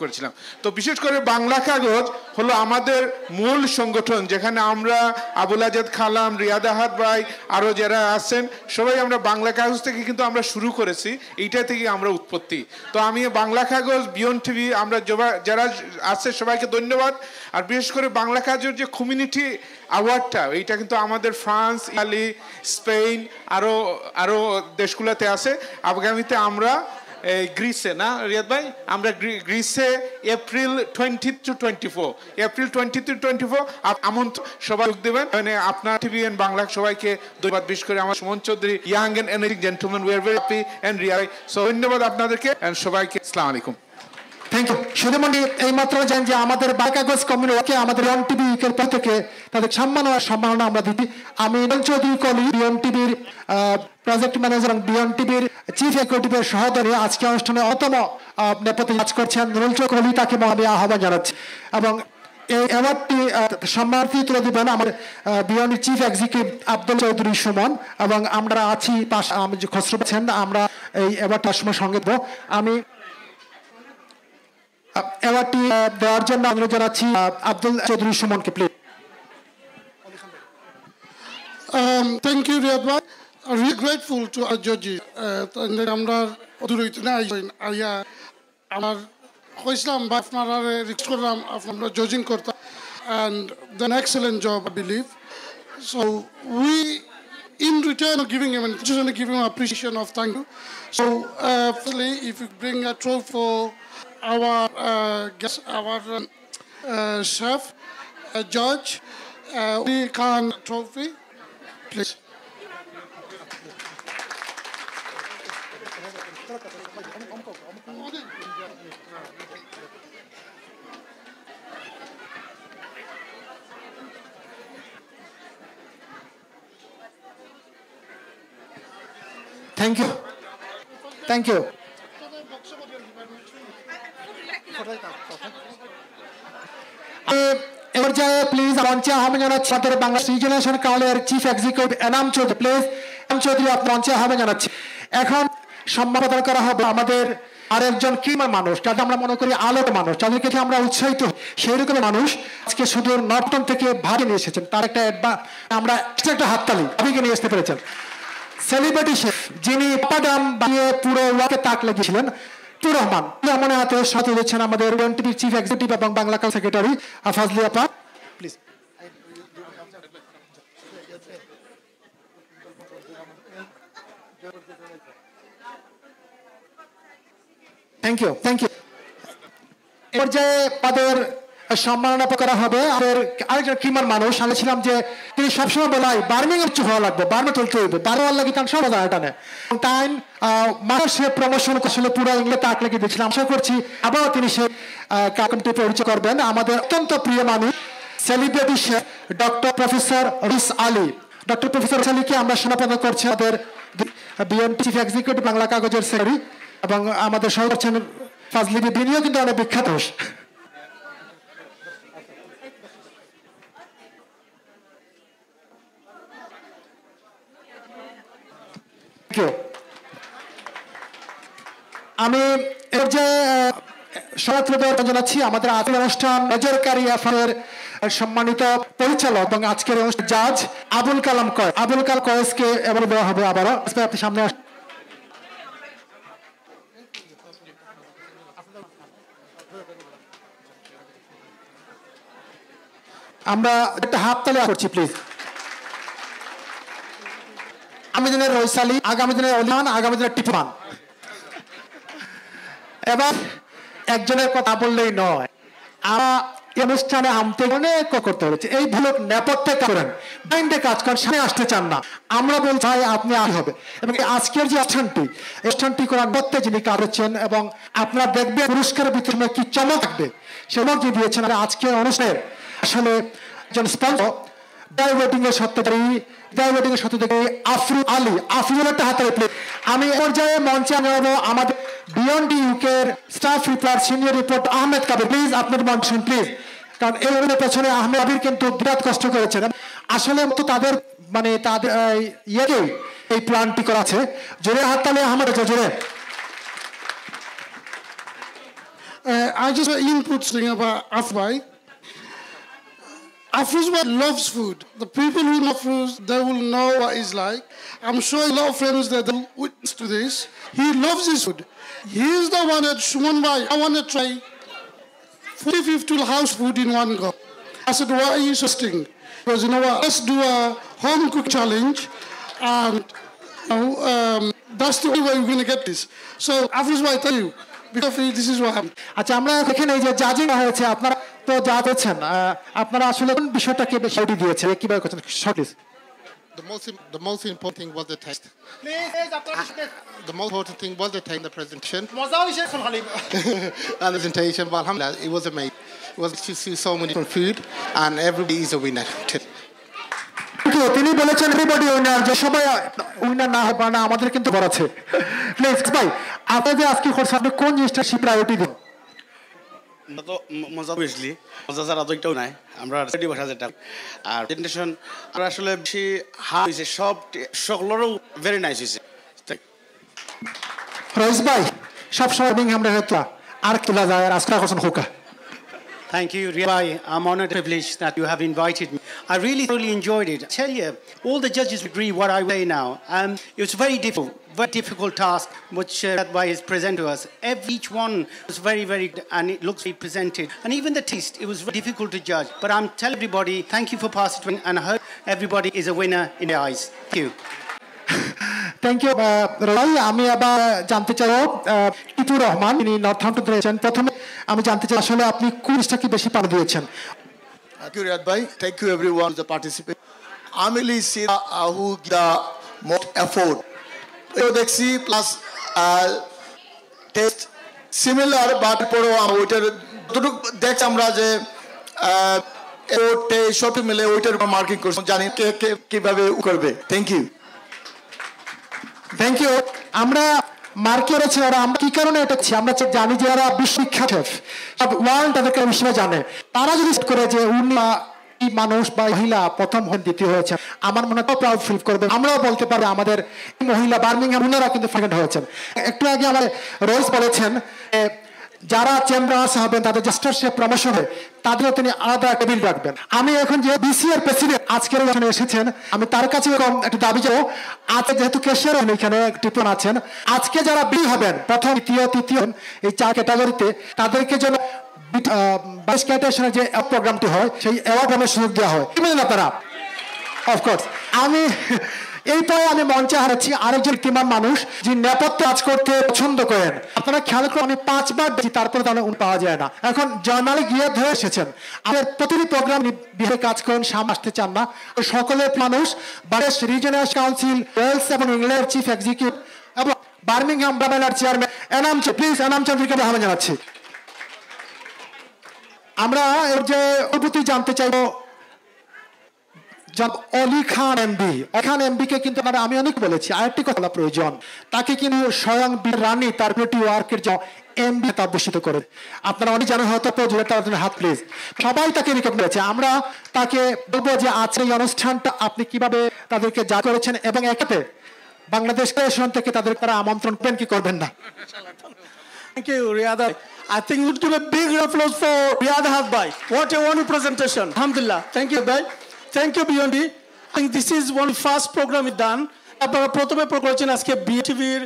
করেছিলাম। তো বিশেষ করে বাংলা কাগজ হলো আমাদের মূল সংগঠন, যেখানে আমরা আবুল আজাদ খালাম, রিয়াদ আহাদ ভাই, আরও যারা আছেন সবাই আমরা বাংলা কাগজ থেকে কিন্তু আমরা শুরু করেছি, এইটা থেকে আমরা উৎপত্তি। তো আমি বাংলা কাগজ, বিয়ন্ড টিভি, আমরা যারা আছে সবাইকে ধন্যবাদ। আর বিশেষ করে বাংলা কাগজের যে কমিউনিটি অ্যাওয়ার্ডটা, এইটা কিন্তু আমাদের ফ্রান্স, ইতালি, স্পেন, আরও দেশগুলোতে আছে। আগামীতে আমরা গ্রিসে, না রিয়াদ ভাই, আমরা গ্রিসে এপ্রিল 20 to 24 আমন্ত্রণ, সবাই যোগ দেবেন। মানে আপনার টিভি এন্ড বাংলা সবাইকে ধন্যবাদ। বিশেষ করে আমার Suman Chowdhury, young and energetic gentleman, we are very happy and real. So ধন্যবাদ আপনাদেরকে এন্ড সবাইকে। আসসালামু আলাইকুম। Thank you. সুধীমণি, এই মাত্র জানেন যে আমাদের বাংলা কাগজ কমিউনিটিকে আমাদের বিয়ন্ড টিভি ইউকের পক্ষ থেকে তাদের সম্মাননা আমরা দিচ্ছি। আমি নুরুল চৌধুরী কলি, বিয়ন্ড টিভির প্রজেক্ট ম্যানেজার, বিয়ন্ড টিভির চিফ এক্সিকিউটিভের সহকারী, আজকে অনুষ্ঠানে অন্যতম নেপথ্যে কাজ করছেন নুরুল চৌধুরী কলি, তাকে আমি আহ্বান জানাচ্ছি। এবং এই অ্যাওয়ার্ডটি সম্মানার্থী তুলে দিবেন আমার beyond chief executive Abdul Chowdhury Suman, এবং আমরা আছি পাশে, আমি যে খসরু পাচ্ছেন, আমরা এই অ্যাওয়ার্ডটার সময় সঙ্গে দেবো। আমি অ্যাওয়ার্ডটি দেওয়ার জন্য অনুরোধ জানাচ্ছি আব্দুল চৌধুরী সুমনকে, please. Thank you, Riyad bhai. Really grateful to our judges. আমরা অদূরত না আইয়া আমার কইছিলাম বা আপনারা রিকোয়েস্ট করলাম আপনারা জাজিং করতে, and done excellent job, I believe. So we, in return of giving him, just want to give him appreciation of thank you. So firstly, if you bring a trophy for our guest, our chef, judge, we can trophy, please. Thank you. Thank you. এবার যায় প্লিজ মঞ্চে আহ্বান জানাচ্ছি আমাদের বাংলা রিজনেশন কাউন্সিলের chief executive Enam Chowdhury please Enam Chowdhury আপনার মঞ্চে আহ্বান জানাচ্ছি এখন সম্মান প্রদান করা হবে আমাদের আরেকজন কিমার মানুষ যাদের আমরা মনে করি আলোক মানুষ যাদেরকে আমরা উৎসাহিত সেই রকমের মানুষ আজকে শুধু নর্থন থেকে ভাগে নিয়ে এসেছেন তার একটা আমরা একটা হাততালি ভাবিকে নিয়ে আসতে পেরেছেন সেলিব্রিটি শেফ যিনি পাদাম বানিয়ে পুরো ওয়াকে তাক লাগিয়েছিলেন তুর রহমান রহমানের হাতে সাথে দিচ্ছেন আমাদের টিভির চিফ এক্সিকিউটিভ এবং বাংলা কাউন্সিল সেক্রেটারি ফাজলি আপা প্লিজ থ্যাংক ইউ এবার যে পদের সম্মাননা করা হবে আমাদের আরেকজন কিমার মানুষ আমি ছিলাম যে তিনি সবসময় বলাই বার্মিং এর হওয়া লাগবে বার্মে চলতে হইবে বারোয়ার লাগে তার সব টানে টাইম মানুষের প্রমোশন আসলে পুরো ইংলিশে তাক লাগিয়ে দিয়েছিলাম আশা করছি আবারও তিনি সে কার্যক্রমটি পরিচয় করবেন আমাদের অত্যন্ত প্রিয় মানুষ সেলিব্রিটি শেফ ডক্টর প্রফেসর রিস আলী ডক্টর প্রফেসর আলীকে আমরা সমাপন করছি আমাদের বিএনপি চিফ এক্সিকিউটিভ বাংলা কাগজের সেক্রেটারি এবং আমাদের সহ করছেন ফাজলি বিনিও কিন্তু অনেক বিখ্যাত আমি এর যে সমাপ্তদের জানাচ্ছি আমাদের আজকের অনুষ্ঠান নজরকারী আফারের সম্মানিত পরিচালক এবং আজকের অনুষ্ঠান জাজ আবুল কালাম কয়েসকে এবার দেওয়া হবে আবারও আপনি সামনে আমরা একটা হাততালি করছি প্লিজ আগামী দিনের রইসালি আগামী দিনের অলিমান আগামী দিনের টিপমান এবার একজনের কথা বললেই নয় এই অনুষ্ঠানে আমতে অনেক করতে হয়েছে এই ভুলক নেপথ্যে করেন মাইন্ডে কাজ করেন সামনে আসতে চান না আমরা বলছি আপনি আসতে হবে এবং আজকের যে অনুষ্ঠানটি করার মধ্যে যিনি কাজ হচ্ছেন এবং আপনারা দেখবেন পুরস্কারের ভিতরে কি চমক থাকবে সেমক যে দিয়েছেন আজকের অনুষ্ঠানে আসলে একজন স্পন্সর ডায়াবেটিং এর সত্ত্বে আফরুল একটা হাতে আমি পর্যায়ে মঞ্চে আনাবো আমাদের বিয়ন্ড ইউকের staff report senior report Ahmed Kabir please আপনার মঞ্চ প্লিজ কারণ এই পেছনে আহমেদ কাবির কিন্তু বিরাট কষ্ট করেছেন আসলে তো তাদের মানে তাদের ইয়েকেই এই প্ল্যানটি করা আছে জোরে হাততালি আহমেদ জোরে I just input thing about Afbai. Afruzba loves food. The people who know Afruz, they will know what it's like. I'm sure a lot of friends that will witness to this. He loves his food. He's the one that Shumanbai, I want to try 40-50 house food in one go. I said, why are you suggesting? Because you know what, let's do a home cook challenge and that's the only way we're going to get this. So Afruzba, I tell you, because this is what happened. আচ্ছা আমরা এখানে যে জাজিং হয়েছে আপনারা তো যা পেয়েছেন আপনারা আসলে কোন বিষয়টাকে বেশি দিয়েছে কিভাবে করছেন shortlist The most important thing was the taste. The most important thing was the taste, the presentation. And the presentation, but alhamdulillah, it was amazing. It was to see so many different food, and everybody is a winner. তিনি বলেছেন এভরিবডি উইনার যে সবাই উইনার না হবে না আমাদের কিন্তু বড় আছে প্লিজ ভাই আপনাদের আজকে কোর্স আপনি কোন জিনিসটা সি প্রায়োরিটি দিন তো মজা বুঝলি মজা ছাড়া তো একটাও নাই আমরা রেডি বসা যেটা আর প্রেজেন্টেশন আমরা আসলে বেশি হয়েছে সব সকলেরও ভেরি নাইস হয়েছে রইস ভাই সব সময় আমরা হয়তো আর তোলা যায় আর আজকে করছেন হোকা Thank you, Ribai. I'm honored and privileged that you have invited me. I really thoroughly enjoyed it. I tell you, all the judges agree what I say now. It was very difficult task which Ribai has presented to us. Each one was very, and it looks very presented. And even the taste, it was very difficult to judge. But I'm telling everybody, thank you for passing, and I hope everybody is a winner in their eyes. Thank you. Thank you Roy. আমি আবার জানতে চাইব টিপু রহমান, তিনি নর্থহ্যাম্পটন রয়েছেন। প্রথমে আমি জানতে চাই আসলে আপনি কোন জিনিসটা কি বেশি পাড়া দিয়েছেন? Thank you, Riyad bhai. Thank you everyone to participate. I'm really see who the most effort. দেখছি প্লাস টেস্ট সিমিলার, বাট পরেও ওইটার যতটুকু দেখছি আমরা যে সব মিলে ওইটার উপর মার্কিং করছি, জানি কে কিভাবে করবে। Thank you. Thank you. আমরা মার্কে রয়েছে ওরা, আমরা কি কারণে এটা আমরা জানি যে ওরা বিশ্ববিখ্যাত সব ওয়ার্ল্ড তাদেরকে বিষয়ে জানে। তারা যদি করে যে উনি মানুষ বা মহিলা প্রথম দ্বিতীয় হয়েছে, আমার মনে হয় প্রাউড ফিল করবে। আমরাও বলতে পারি আমাদের মহিলা বার্মিংহাম ওনারা কিন্তু সেকেন্ড হয়েছেন। একটু আগে আমার রোজ বলেছেন যারা চ্যাম্পিয়ন হবেন তাদের জাস্টারশিপ প্রমোশন হয় তাদেরও তিনি আলাদা টেবিল রাখবেন। আমি এখন যে বিসিআর প্রেসিডেন্ট আজকের এখানে এসেছেন, আমি তার কাছে একটা দাবি যাবো, আজকে যেহেতু কেশিয়ার এখানে টিপন আছেন, আজকে যারা বি হবেন প্রথম দ্বিতীয় তৃতীয় এই 4 ক্যাটাগরিতে, তাদেরকে যেন যে প্রোগ্রামটি হয় সেই অ্যাওয়ার্ড নামের সুযোগ দেওয়া হয়। কি বলেন আপনারা? অফকোর্স। আমি এইটাও আমি মঞ্চে হারাচ্ছি আরেকজন কীর্তিমান মানুষ যে নেপথ্যে কাজ করতে পছন্দ করেন। আপনারা খেয়াল করে আমি 5 বার দেখি, তারপরে তাহলে পাওয়া যায় না। এখন জয়নালে গিয়ে ধরে এসেছেন, আমাদের প্রতিটি প্রোগ্রাম বিহারে কাজ করেন, সামনে আসতে চান না। সকলের মানুষ বাংলাদেশ রিজিয়নাল কাউন্সিল ওয়েলস এবং ইংল্যান্ডের চিফ এক্সিকিউটিভ এবং বার্মিংহাম ব্রাবেলার চেয়ারম্যান এনাম, প্লিজ এনাম চৌধুরীকে আহ্বান জানাচ্ছি। আমরা এর যে অনুভূতি জানতে চাইব অলি খান এমবি। খান এমবিকে কিন্তু আমি অনেক বলেছি, আরেকটি কথা বলা প্রয়োজন, তাকে কিন্তু স্বয়ং বীর রানী তার বিউটি ওয়ার্কের যে এমবি তা ভূষিত করে। আপনারা অনেক জানেন হয়তো, তার জন্য হাত প্লিজ। সবাই তাকে রিকমেন্ড করেছে। আমরা তাকে বলবো যে আজকের এই অনুষ্ঠানটা আপনি কিভাবে তাদেরকে যা করেছেন এবং একাতে বাংলাদেশ থেকে তাদের তারা আমন্ত্রণ পেন কি করবেন না। Thank you, Riyad. I think we would give a big applause for Riyad Bhai. What a wonderful presentation. Alhamdulillah. Thank you, Bhai. Thank you, BND. I think this is one first program we've done. আপনারা প্রথমে প্রকল্পের আজকে বিটিভির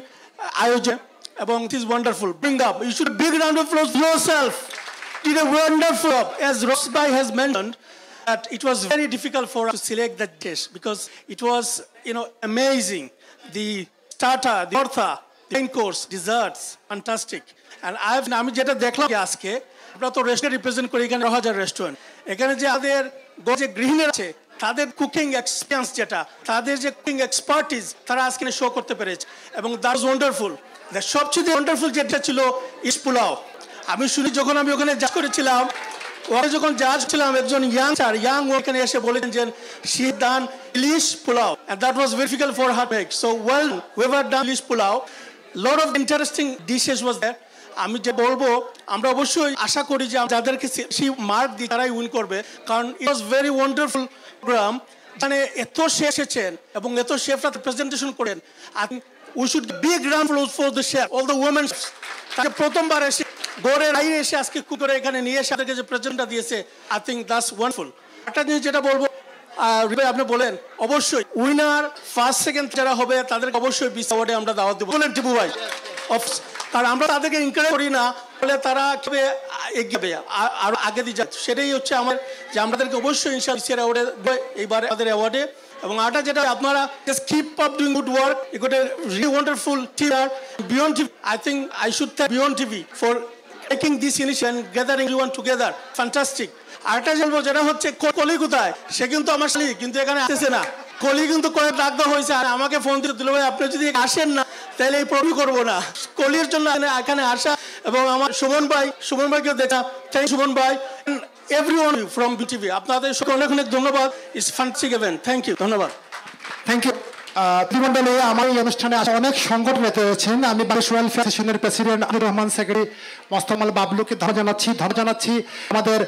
আয়োজন এবং it is wonderful. Bring up. You should big round of applause yourself. Did a wonderful job. As Ross Bhai has mentioned, that it was very difficult for us to select that dish because it was, amazing. The starter, the ortha, the main course, desserts, fantastic. And আমি যেটা দেখলাম আজকে, আমরা তো রেস্টুরেন্ট রিপ্রেজেন্ট করি এখানে 1000 রেস্টুরেন্ট, এখানে যে আমাদের যে গৃহিণীরা আছে তাদের কুকিং এক্সপিরিয়েন্স যেটা, তাদের যে কুকিং এক্সপার্টিস তারা আজকে শো করতে পেরেছে এবং দ্যাট ওয়াজ ওয়ান্ডারফুল। সবচেয়ে ওয়ান্ডারফুল যেটা ছিল ইস পোলাও। আমি শুনি যখন আমি ওখানে জাজ করেছিলাম, ওখানে যখন জাজ ছিলাম একজন ইয়াং ওখানে এসে বলেছেন যে she done ilish pulao and that was very difficult for her to make. So well, whoever done ilish pulao, lot of interesting dishes was there. আমি যে বলবো, আমরা অবশ্যই আশা করি যে যাদেরকে সেই মার্ক দিয়ে তারাই উইন করবে, কারণ ইট ওয়াজ ভেরি ওয়ান্ডারফুল প্রোগ্রাম। মানে এত শেফ এসেছেন এবং এত শেফরা প্রেজেন্টেশন করেন। We should big round of for the chef, all the women. তাকে প্রথমবার এসে গড়ের বাইরে এসে আজকে করে এখানে নিয়ে এসে তাদেরকে যে প্রেজেন্টটা দিয়েছে, আই থিঙ্ক দ্যাটস ওয়ান্ডারফুল। একটা জিনিস যেটা বলবো, আপনি বলেন অবশ্যই উইনার ফার্স্ট সেকেন্ড যারা হবে তাদেরকে অবশ্যই বিশ অ্যাওয়ার্ডে আমরা দাওয়াত দেবো, বলেন টিপু ভাই। কারণ আমরা তাদেরকে এনকারেজ করি না বলে তারা কিভাবে এগিয়ে আরো আগে দিয়ে যাচ্ছে, সেটাই হচ্ছে আমার যে আমাদেরকে অবশ্যই ইনশাআল্লাহ অ্যাওয়ার্ডে এইবার আমাদের অ্যাওয়ার্ডে। এবং আটা যেটা আপনারা just keep up doing good work, you got a really wonderful team Beyond TV. I think I should thank Beyond TV for taking this initiative and gathering everyone together, fantastic. আরেকটা বলবো যেটা হচ্ছে কলি কোথায়, সে কিন্তু আমার শালি কিন্তু এখানে আসতেছে না। কলি কিন্তু কয়েক ডাক দেওয়া হয়েছে আর আমাকে ফোন দিয়ে দিল, ভাই আপনি যদি আসেন না তাহলে এই প্রবি করবো না। কলির জন্য এখানে আসা এবং আমার সুমন ভাইকেও দেখা। থ্যাংক সুমন ভাই, এভরিওয়ান ফ্রম বিটিভি, আপনাদের অনেক অনেক ধন্যবাদ। It's fantastic event. Thank you, ধন্যবাদ। Thank you. ত্রিমণ্ডলে আমার এই অনুষ্ঠানে অনেক সংগঠন রয়েছেন। আমি বাংলাদেশ রয়্যাল ফেডারেশনের প্রেসিডেন্ট আব্দুর রহমান সেক্রেটারি মোস্তফা বাবলুকে ধন্যবাদ জানাচ্ছি। আমাদের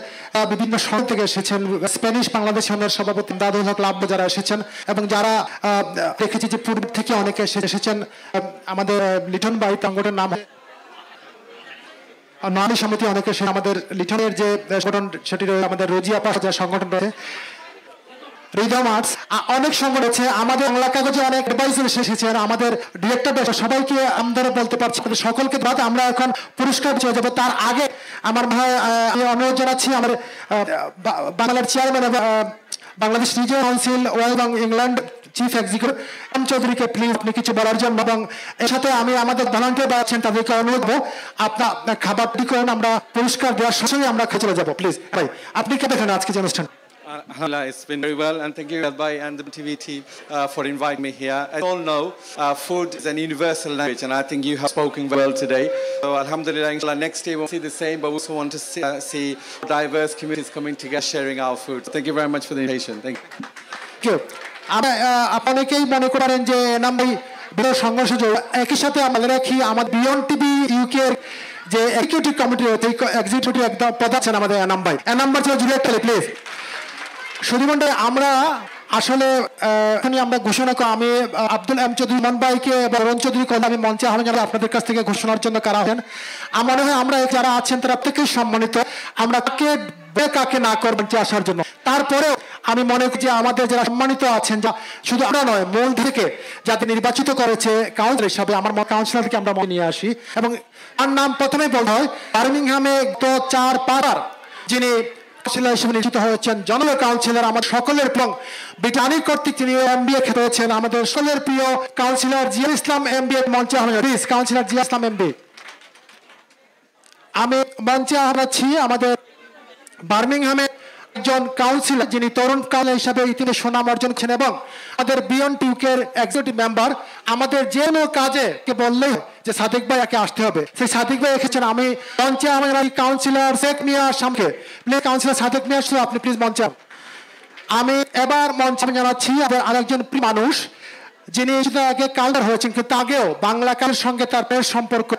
বিভিন্ন শহর থেকে এসেছেন, স্প্যানিশ বাংলাদেশের সভাপতি দাদুল হক লাভ যারা এসেছেন এবং যারা দেখেছি যে পূর্ব থেকে অনেকে এসেছেন। আমাদের লিটন ভাই সংগঠনের নাম নারী সমিতি অনেকে, আমাদের লিটনের যে সংগঠন সেটি আমাদের রোজিয়া পাশ যে সংগঠন রয়েছে, রিদম আর্টস, অনেক সংগঠন আছে। আমাদের বাংলা কাগজে অনেক অ্যাডভাইজার এসেছেন, আমাদের ডিরেক্টর সবাইকে আমরা বলতে পারছি সকলকে ধরে আমরা এখন পুরস্কার পেয়ে যাবো। তার আগে আমার ভাই আমি অনুরোধ জানাচ্ছি আমার বাংলার চেয়ারম্যান বাংলাদেশ রিজিয়ন কাউন্সিল এবং ইংল্যান্ড চিফ এক্সিকিউটিভ এম চৌধুরীকে প্লিজ আপনি কিছু বলার জন্য, এবং এর সাথে আমি আমাদের ভলান্টিয়ার আছেন তাদেরকে অনুরোধ করবো আপনার খাবারটি করুন, আমরা পুরস্কার দেওয়ার সঙ্গে আমরা চলে যাবো। প্লিজ ভাই, আপনি কে দেখেন আজকে যে অনুষ্ঠান? Alhamdulillah, it's been very well, and thank you, Radbai and the TV team, for inviting me here. As you all know, food is an universal language, and I think you have spoken well today. So, Alhamdulillah, inshallah, next year we'll see the same, but we also want to see diverse communities coming together, sharing our food. So thank you very much for the invitation. Thank you. আপনাকেই মনে করেন যে নাম্বাই বিরোধ সংঘর্ষ, একই সাথে আমাদের রাখি আমার বিয়ন্ড টিভি ইউকে যে এক্সিকিউটিভ কমিটি এক্সিকিউটিভ একদম প্রধান আছেন আমাদের নাম্বার ছিল জুড়ে একটা প্লিজ। সুধীমণ্ডল, আমরা আসলে এখানে আমরা ঘোষণা করি, আমি আব্দুল এম চৌধুরী মন ভাইকে বরণ চৌধুরী কল আমি মঞ্চে আহ্বান জানাই আপনাদের কাছ থেকে ঘোষণার জন্য কারা হবেন। আমার মনে হয় আমরা যারা আছেন তারা প্রত্যেকেই সম্মানিত, আমরা কাকে না করবেন আসার জন্য। তারপরেও আমি মনে করি যে আমাদের যারা সম্মানিত আছেন, যা শুধু আমরা নয় মূল থেকে যাতে নির্বাচিত করেছে কাউন্সিলর হিসাবে, আমার কাউন্সিলরকে আমরা নিয়ে আসি, এবং তার নাম প্রথমেই বলতে হয় বার্মিংহামে তো 4 যিনি হিসেবে নিশ্চিত হয়েছেন জনপ্রিয় কাউন্সিলর, আমার সকলের এবং ব্রিটানিক কর্তৃক তিনি MBA হয়েছেন, আমাদের সকলের প্রিয় কাউন্সিলর জিয়া ইসলাম MBA মঞ্চে please, councillor Zia Islam MBA। আমি মঞ্চে আহ্বাচ্ছি আমাদের বার্মিংহামে একজন কাউন্সিলর যিনি তরুণ কাউন্সিলর হিসাবে ইতিমধ্যে সুনাম অর্জন করেছেন, এবং আমাদের বিয়ন্ড টিউকের এক্সিকিউটিভ মেম্বার, আমাদের যে কোনো কাজে কে বললেই যে সাদিক ভাই একে আসতে হবে, সেই সাদিক ভাই এসেছেন। আমি মঞ্চে আমার কাউন্সিলর শেখ মিয়া সামকে প্লিজ, কাউন্সিলর সাদিক মিয়া আসলে আপনি প্লিজ মঞ্চে। আমি এবার মঞ্চে জানাচ্ছি আরেকজন মানুষ যিনি আগে কালদার হয়েছেন, কিন্তু আগেও বাংলা কালের সঙ্গে তার প্রের সম্পর্ক,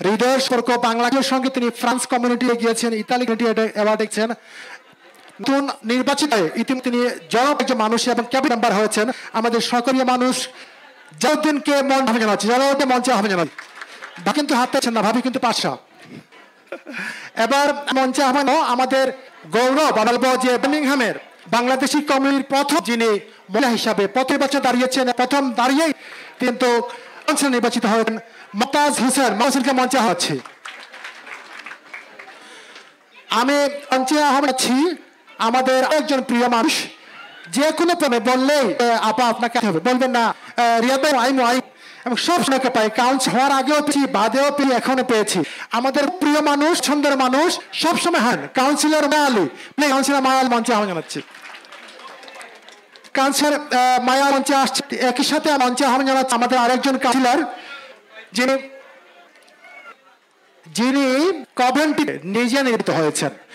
হৃদয়ের সম্পর্ক, বাংলাদেশের সঙ্গে তিনি ফ্রান্স কমিউনিটি গিয়েছেন, ইতালি কমিউনিটি অ্যাওয়ার্ড দেখছেন, নতুন নির্বাচিত ইতিমধ্যে তিনি একজন মানুষ এবং ক্যাবিনেট মেম্বার হয়েছেন, আমাদের সকলীয় মানুষ জালাউদ্দিনকে মঞ্চে আহ্বান জানাচ্ছি, জালাউদ্দিন মঞ্চে আহ্বান জানাচ্ছি। কিন্তু হাত পাচ্ছেন না, ভাবি কিন্তু পাশা। এবার মঞ্চে আহ্বান আমাদের গৌরব বলবো যে বার্মিংহামের বাংলাদেশি কমিউনিটির প্রথম যিনি মহিলা হিসাবে প্রতি বছর দাঁড়িয়েছেন, প্রথম দাঁড়িয়েই কিন্তু কাউন্সিলর নির্বাচিত হয়েছেন মমতাজ হোসেন, মহসিনকে মঞ্চে আহ্বাচ্ছি। আমি মঞ্চে আহ্বাচ্ছি আমাদের একজন প্রিয় মানুষ, যে কোনো প্রেমে বললেই আপা আপনাকে হবে, বলবেন না রিয়াদ ভাই আইম, এবং সব সময়কে পাই, কাউন্সিল হওয়ার আগেও পেয়েছি, বাদেও পেয়ে এখনো পেয়েছি। আমাদের প্রিয় মানুষ, সুন্দর মানুষ, সবসময় হন কাউন্সিলর মায়া আলী, কাউন্সিলর মায়া আলী মঞ্চে আহ্বান জানাচ্ছি। কাউন্সিলর মায়া মঞ্চে আসছে, একই সাথে মঞ্চে আহ্বান জানাচ্ছি আমাদের আরেকজন কাউন্সিলর যিনি কভেন্ট্রি নিজে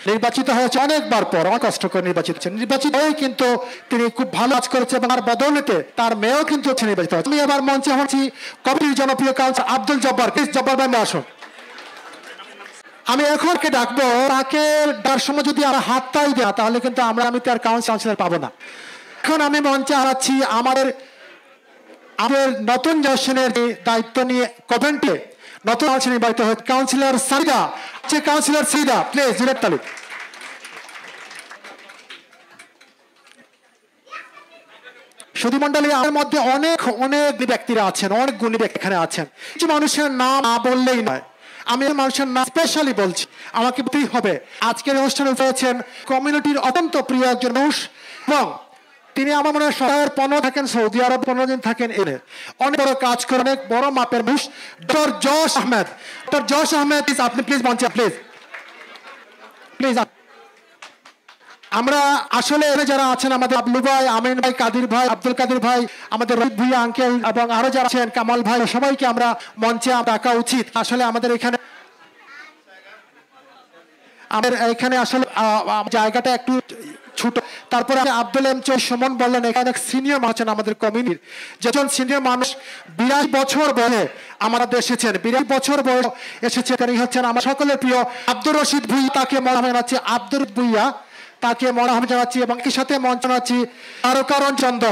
নির্বাচিত হয়েছে অনেকবার পর, অনেক কষ্ট করে নির্বাচিত হয়ে কিন্তু তিনি খুব ভালো কাজ করেছে, এবং তার বদৌলতে তার মেয়েও কিন্তু নির্বাচিত হয়েছে। আমি এবার মঞ্চে হচ্ছি কমিটির জনপ্রিয় কাউন্সিলর আব্দুল জব্বার, জব্বার ভাই আসুন। আমি এখনকে ডাকবো, তাকে ডাকার সময় যদি আমার হাতটাই দেওয়া তাহলে কিন্তু আমি তার কাউন্সিলর পাবো না। এখন আমি মঞ্চে হারাচ্ছি আমাদের নতুন জেনারেশনের দায়িত্ব নিয়ে কভেন্ট্রি নতুন কাউন্সিলর নির্বাচিত হয়েছে councillor Saida, councillor Saida please জোরের তালি। সুধীমণ্ডলী, আমার মধ্যে অনেক ব্যক্তিরা আছেন, অনেক গুণী ব্যক্তি এখানে আছেন, কিছু মানুষের নাম না বললেই নয়, আমি মানুষের নাম স্পেশালি বলছি, আমাকে বলতেই হবে। আজকের অনুষ্ঠানে হয়েছেন কমিউনিটির অত্যন্ত প্রিয় একজন মানুষ, এবং তিনি আমার মনে হয় সপ্তাহের 15 থাকেন সৌদি আরব, 15 দিন থাকেন এনে, অনেক বড় কাজ করে, অনেক বড় মাপের মানুষ, doctor Josh Ahmed. Doctor Josh Ahmed আপনি প্লিজ মঞ্চে প্লিজ। আমরা আসলে যারা আছেন আমাদের আবলু ভাই, আমিন ভাই, কাদির ভাই, আব্দুল কাদির ভাই, আমাদের রহিত ভুইয়া আঙ্কেল, এবং আরো যারা আছেন কামাল ভাই, সবাইকে আমরা মঞ্চে ডাকা উচিত। আসলে আমাদের এখানে আসলে জায়গাটা একটু ছোট। তারপরে আব্দুল এম সুমন বললেন এখানে সিনিয়র আছেন আমাদের কমিউনিটির, যেজন সিনিয়র মানুষ 82 বছর বয়সে আমাদের এসেছেন, 82 বছর বয়স এসেছে, তিনি হচ্ছেন আমার সকলের প্রিয় আব্দুর রশিদ ভুইয়া, তাকে মনে জানাচ্ছি আব্দুর ভুইয়া, তাকে মনে জানাচ্ছি, এবং এর সাথে মঞ্চ জানাচ্ছি তারকারণ চন্দ্র,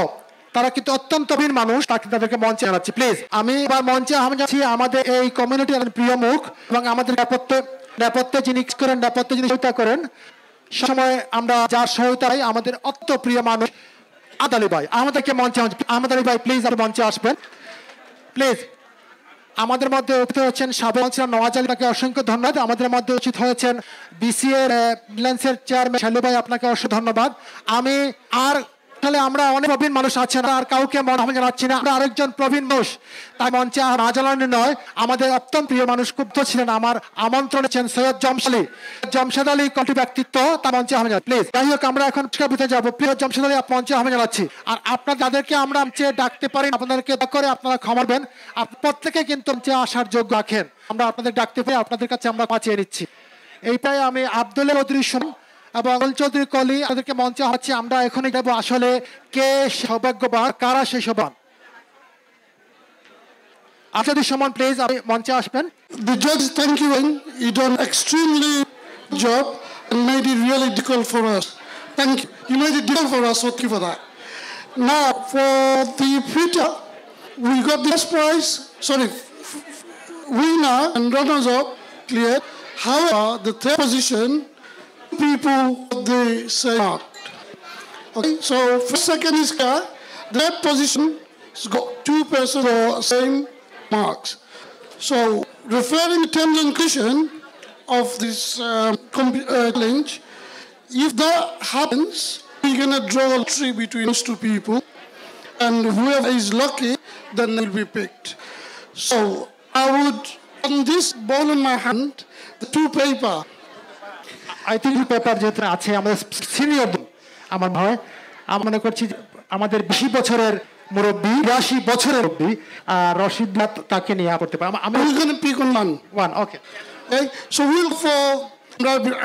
তারা কিন্তু অত্যন্ত বীর মানুষ, তাদেরকে মঞ্চে জানাচ্ছি প্লিজ। আমি এবার মঞ্চে আহ্বান জানাচ্ছি আমাদের এই কমিউনিটির প্রিয় মুখ, এবং আমাদের নেপথ্যে যিনি সহায়তা করেন, সময় আমরা যার সহায়তায় আমাদের অত্যন্ত প্রিয় মানুষ আহমদ আলী ভাই, আমাদেরকে মঞ্চে, আহমদ আলী ভাই প্লিজ আর মঞ্চে আসবেন প্লিজ। আমাদের মধ্যে উপস্থিত হচ্ছেন সাবেক কাউন্সিলর নওয়াজ আলী, তাকে অসংখ্য ধন্যবাদ। আমাদের মধ্যে উপস্থিত হয়েছেন BCA এর চেয়ারম্যান শালু ভাই, আপনাকে অসংখ্য ধন্যবাদ। আমি আর তাহলে আমরা অনেক প্রবীণ মানুষ আছেন আর কাউকে মনে জানাচ্ছি না আমরা আরেকজন প্রবীণ মানুষ তাই মঞ্চে না জানানো নয় আমাদের অত্যন্ত প্রিয় মানুষ ক্ষুব্ধ ছিলেন আমার আমন্ত্রণ ছিলেন সৈয়দ জমশেদ আলী কণ্ঠী ব্যক্তিত্ব তার মঞ্চে আমি প্লিজ যাই হোক আমরা এখন পুরস্কার যাবো প্রিয় জমশেদ আলী মঞ্চে আমি জানাচ্ছি আর আপনার যাদেরকে আমরা ডাকতে পারি আপনাদেরকে করে আপনারা ক্ষমাবেন প্রত্যেকে কিন্তু মঞ্চে আসার যোগ্য রাখেন আমরা আপনাদের ডাকতে পারি আপনাদের কাছে আমরা বাঁচিয়ে নিচ্ছি এইটাই আমি আব্দুল চৌধুরী এবং চৌধুরী কলি তাদেরকে মঞ্চে হচ্ছে আমরা এখনই যাবো আসলে কে সৌভাগ্যবান কারা সেই সৌভাগ্য যদি সমান প্লিজ আপনি মঞ্চে আসবেন The judge, thank you. You done extremely job and made it really difficult for us. Thank you. You made it difficult for us. Thank you for that. Now for the Peter, we got this prize. Sorry, winner and runners up cleared. However, the third position, people they say not. Okay, so for second is clear. That position has got 2 persons for same marks. So referring terms and condition of this challenge, if that happens, we're gonna draw a tree between those 2 people, and whoever is lucky, then will be picked. So I would, on this ball in my hand, the 2 paper. I think paper যেটা আছে আমাদের সিনিয়র আমার ভাই আমি মনে করছি আমাদের 20 বছরের মুরব্বী 82 বছরের মুরব্বী রশিদ তাকে নিয়ে করতে পারে আমি we're going to pick on one okay so we'll for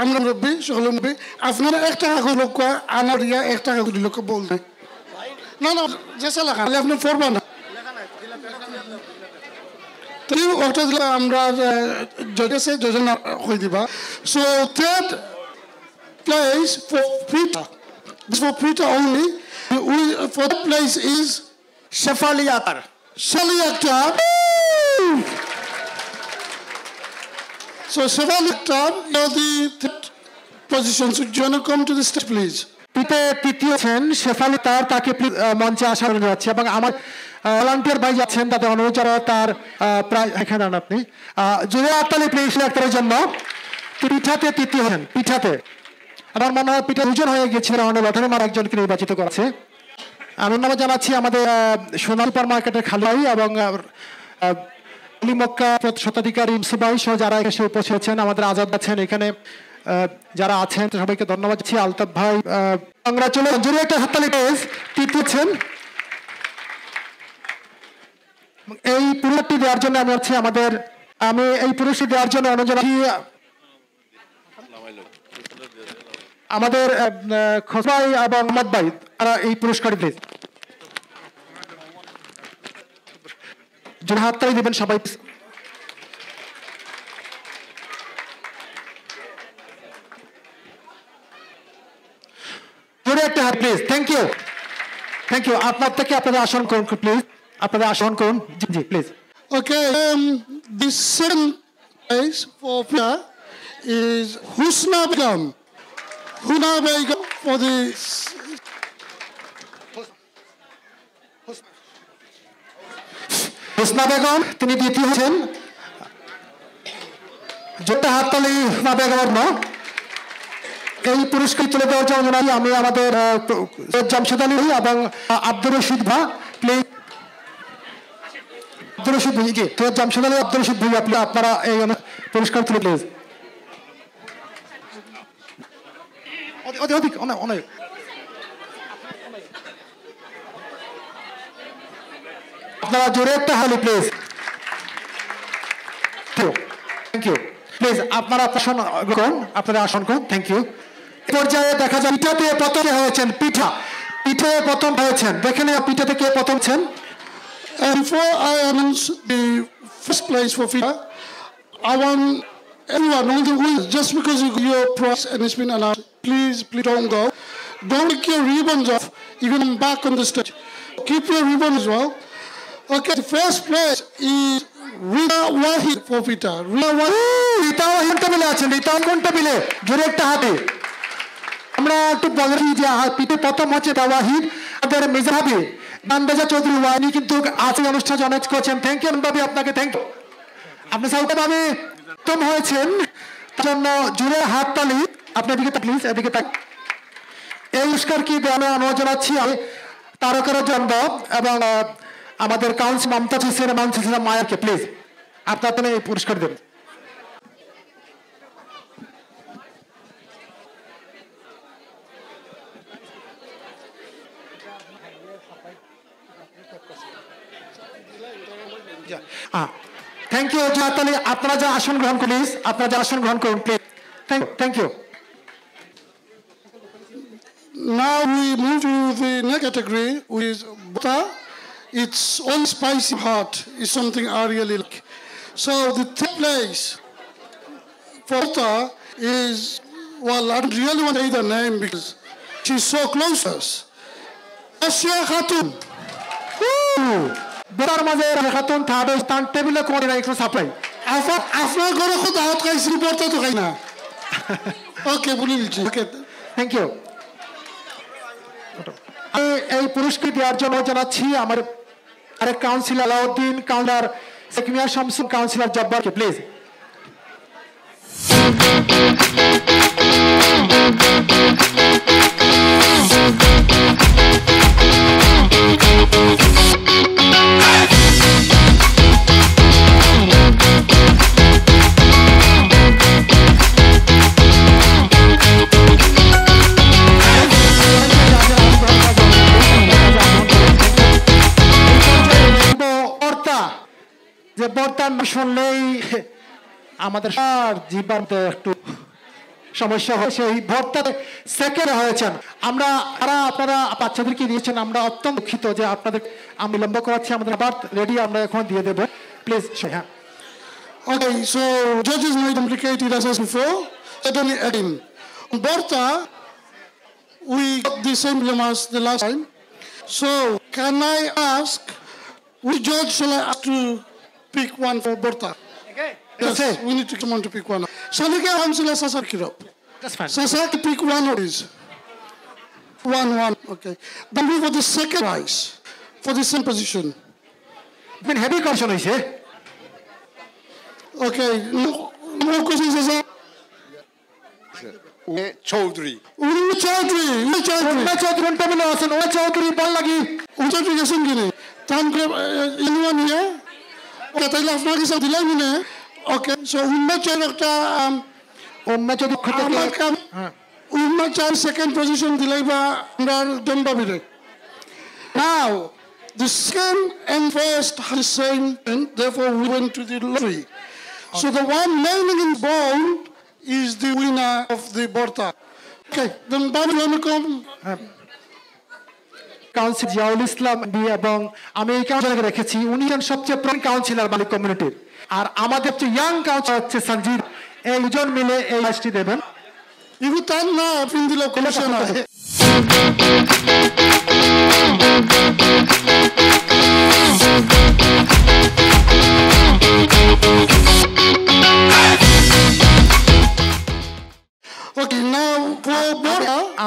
আমরা মুরব্বী সকল মুরব্বী আপনারা একটা হলো আমার ইয়া একটা হলো লোক বলতে না না যেসা লেখা আপনি পড়বা না তুই ওটা দিলে আমরা জজেসে যোজনা হয়ে দিবা so third place for Peter this for Peter only for that place is Shafali Akhtar. So Shafali Akhtar, you're the third position. So do you want to come to the stage, please? পিতে তৃতীয় আছেন শেফালি তাকে মঞ্চে আসার অনুরোধ যাচ্ছে এবং আমার ভলান্টিয়ার ভাই যাচ্ছেন তাদের অনুরোধ যারা তার প্রায় এখানে আপনি জুড়ে আত্মালি প্লেস আক্তারের জন্য পিঠাতে তৃতীয় হন পিঠাতে আমার মনে হয় পিঠা 2 জন হয়ে গিয়েছিল আমাদের লটারি মার একজনকে নির্বাচিত করেছে আমি ধন্যবাদ জানাচ্ছি আমাদের সোনাল সুপার মার্কেটের খালুয়াই এবং মক্কা শতাধিকারী ইমসুবাই সহ যারা এসে উপস্থিত আছেন আমাদের আজাদ আছেন এখানে যারা আছেন সবাইকে ধন্যবাদ জানাচ্ছি আলতাফ ভাই কংগ্রাচুলেশন জুড়ে একটা হাততালি প্লিজ তৃতীয় এই পুরস্কারটি দেওয়ার জন্য আমি এই পুরস্কার দেওয়ার জন্য অনুরোধ জানাচ্ছি আমাদের খোসাই এবং মোহাম্মদ ভাই তারা এই পুরস্কার প্লিজ জোরে হাততালি দিবেন সবাই জোরে একটা হাত প্লিজ থ্যাংক ইউ আপনার থেকে আপনাদের আসন করুন প্লিজ আপনাদের আসন করুন জি please Okay, the second place for Peter is Husna Begum. Husna Begum for the Husna Begum তিনি দ্বিতীয় হচ্ছেন জোরে হাততালি হুসনা বেগমের না এই পুরস্কার তুলে দেওয়ার জন্য আমি আমাদের জমশেদ আলী এবং আব্দুর রশিদ ভাই প্লিজ আব্দুর রশিদ ভাই জি জমশেদ আলী আব্দুর রশিদ ভাই আপনারা এই পুরস্কার তুলে প্লিজ অধিক অনেক আপনারা জোরে একটা হালি প্লিজ থ্যাংক ইউ প্লিজ আপনারা আপনাদের আসন করুন থ্যাংক ইউ পর্যায়ে দেখা যায় পিঠাতে প্রথম হয়েছেন পিঠে প্রথম হয়েছেন দেখেন পিঠাতে কে প্রথম ছেন and before I announce the first place for FIFA I want everyone all the winners just because you got your prize and it's been announced please don't go don't take your ribbons off you're going back on the stage keep your ribbon as well. Okay, the first place is Rita Wahid for Peter. Rita Wahid টেবিলে আছেন রিতা কোন টেবিলে জোরে একটা হাতে আমরা একটু বলি যে পিঠে প্রথম হচ্ছে ওয়াহিদ আমাদের মেজহাবি নান্দাজা চৌধুরী ওয়ানি কিন্তু আজকে অনুষ্ঠান অনেক করেছেন থ্যাংক ইউ ভাবি আপনাকে থ্যাংক ইউ আপনি সাউথ ভাবি প্রথম হয়েছেন তার জন্য জোরে হাততালি আপনার দিকে প্লিজ এদিকে তাক এই পুরস্কার কি দেওয়ার অনুরোধ জানাচ্ছি আমি তারকারা জন্ম এবং আমাদের কাউন্সিল মমতাজ হোসেন মায়াকে প্লিজ আপনার জন্য এই পুরস্কার দেবেন। থ্যাংক ইউ তাহলে আপনারা যা আসন গ্রহণ করুন প্লিজ, আপনারা যা আসন গ্রহণ করুন please. Thank you. Now we move to the next category, which is Bhorta. It's all spicy hot is something I really like. So the third place for Bhorta is, well, I don't really want to say the name because she's so close to us. Asya Khatun. Better মাঝে খাতুন থার্ড স্থান টেবিলে করে না একটু সাপ্লাই আপনার ঘরে খুব দাওয়াত খাইছি রিপোর্টটা তো খাই না। ওকে বলে দিচ্ছি। Okay thank you. আমি এই পুরস্কার দেওয়ার জন্য জানাচ্ছি আমার আরেক councillor Alauddin, councillor Sheikh Mia Shamsul, councillor জব্বারকে প্লিজ। যে বর্তমান শুনলেই আমাদের জীবন একটু সমস্যা হয়। সেই ভর্তাতে সেকেন্ড হয়েছেন আমরা আপনারা বাচ্চাদেরকে দিয়েছেন, আমরা অত্যন্ত দুঃখিত যে আপনাদের আমি বিলম্ব করাচ্ছি। আমাদের আবার রেডি আমরা এখন দিয়ে দেবো প্লিজ। হ্যাঁ Okay, so judges might complicated as before. Certainly, Bhorta, we got the same dilemma as the last time. So, can I ask, which judge shall I ask to pick one for Bhorta? Okay. Yes, we need to come on to pick one. Shalika Hamsila Sasa Kirop. That's fine. Sasa, pick one of these. One, okay. Then we for the second prize, for the same position. Been heavy question, I say. Okay, no more questions, Sasa? Chaudhary. Chaudhary. Chaudhary গেছেন কিনে তান anyone here? Okay, তাহলে আপনাকে সব দিলাম মনে। Okay, so উম্মাচার second position দিলাই বা আমরা দণ্ডবিরে। Now, the second and first are the same, and therefore we went to the lottery. So the one remaining in bold is the winner of the Bhorta. Okay, then Babu, you want to come? Council Ziaul Islam এবং আমি এই কাউন্সিলরকে রেখেছি, উনি সবচেয়ে প্রবীণ কাউন্সিলর মালিক কমিউনিটির, আর আমাদের যে ইয়াং কাউন্সিলর হচ্ছে সঞ্জিত। এই দুজন মিলে এই কাজটি দেবেন। ইগু তার না আপনি দিল কমিশন হয়।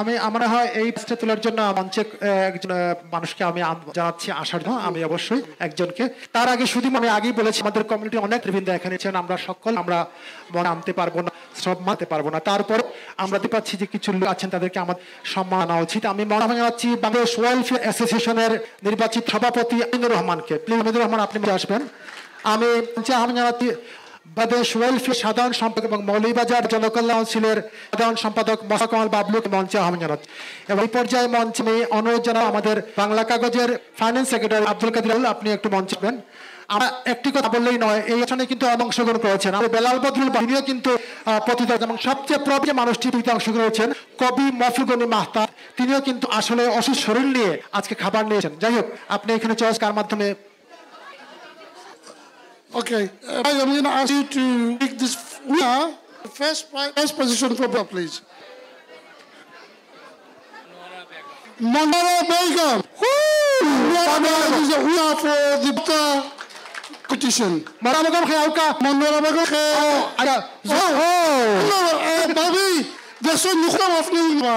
আমি আমরা হয় এই পিসটা তোলার জন্য মঞ্চে একজন মানুষকে আমি জানাচ্ছি আসার জন্য, আমি অবশ্যই একজনকে। তার আগে শুধু আমি আগেই বলেছি আমাদের কমিউনিটি অনেক বৃন্দ এখানে আছেন, আমরা সকল আমরা মনে আনতে পারবো না, সব মানতে পারবো না, তারপর আমরা দেখতে পাচ্ছি যে কিছু লোক আছেন তাদেরকে আমার সম্মান আনা উচিত। আমি মনে জানাচ্ছি বাংলাদেশ ওয়েলফেয়ার অ্যাসোসিয়েশনের নির্বাচিত সভাপতি আমিনুর রহমানকে। প্লিজ আমিনুর রহমান আপনি আসবেন। আমি জানাচ্ছি বাংলাদেশ ওয়েলফেয়ার সাধারণ সম্পাদক এবং মৌলভীবাজার জনকল্যাণ কাউন্সিলের সাধারণ সম্পাদক মোসা কামাল বাবলুকে মঞ্চে আহ্বান জানাচ্ছি। এবং এই পর্যায়ে মঞ্চে আমি অনুরোধ জানাবো আমাদের বাংলা কাগজের ফাইন্যান্স সেক্রেটারি আব্দুল কাদির, আপনি একটু মঞ্চে আসবেন। আমরা একটি কথা বললেই নয়, এই আসনে কিন্তু অংশগ্রহণ করেছেন আমাদের বেলাল বদরুল বাহিনীও কিন্তু প্রতিযোগিতা, এবং সবচেয়ে প্রবীণ মানুষটি অংশগ্রহণ করেছেন কবি মফিগনি মাহতাব, তিনিও কিন্তু আসলে অসুস্থ শরীর নিয়ে আজকে খাবার নিয়েছেন। যাই হোক, আপনি এখানে চয়েস কার মাধ্যমে? Okay, I'm going to ask you to pick this winner, first position for Bob, please. Manara Begum. Manara is the winner for the Bhorta competition. Manara Begum hai auka. Manara Begum hai. No, Bobby, there's so nukta afne unwa.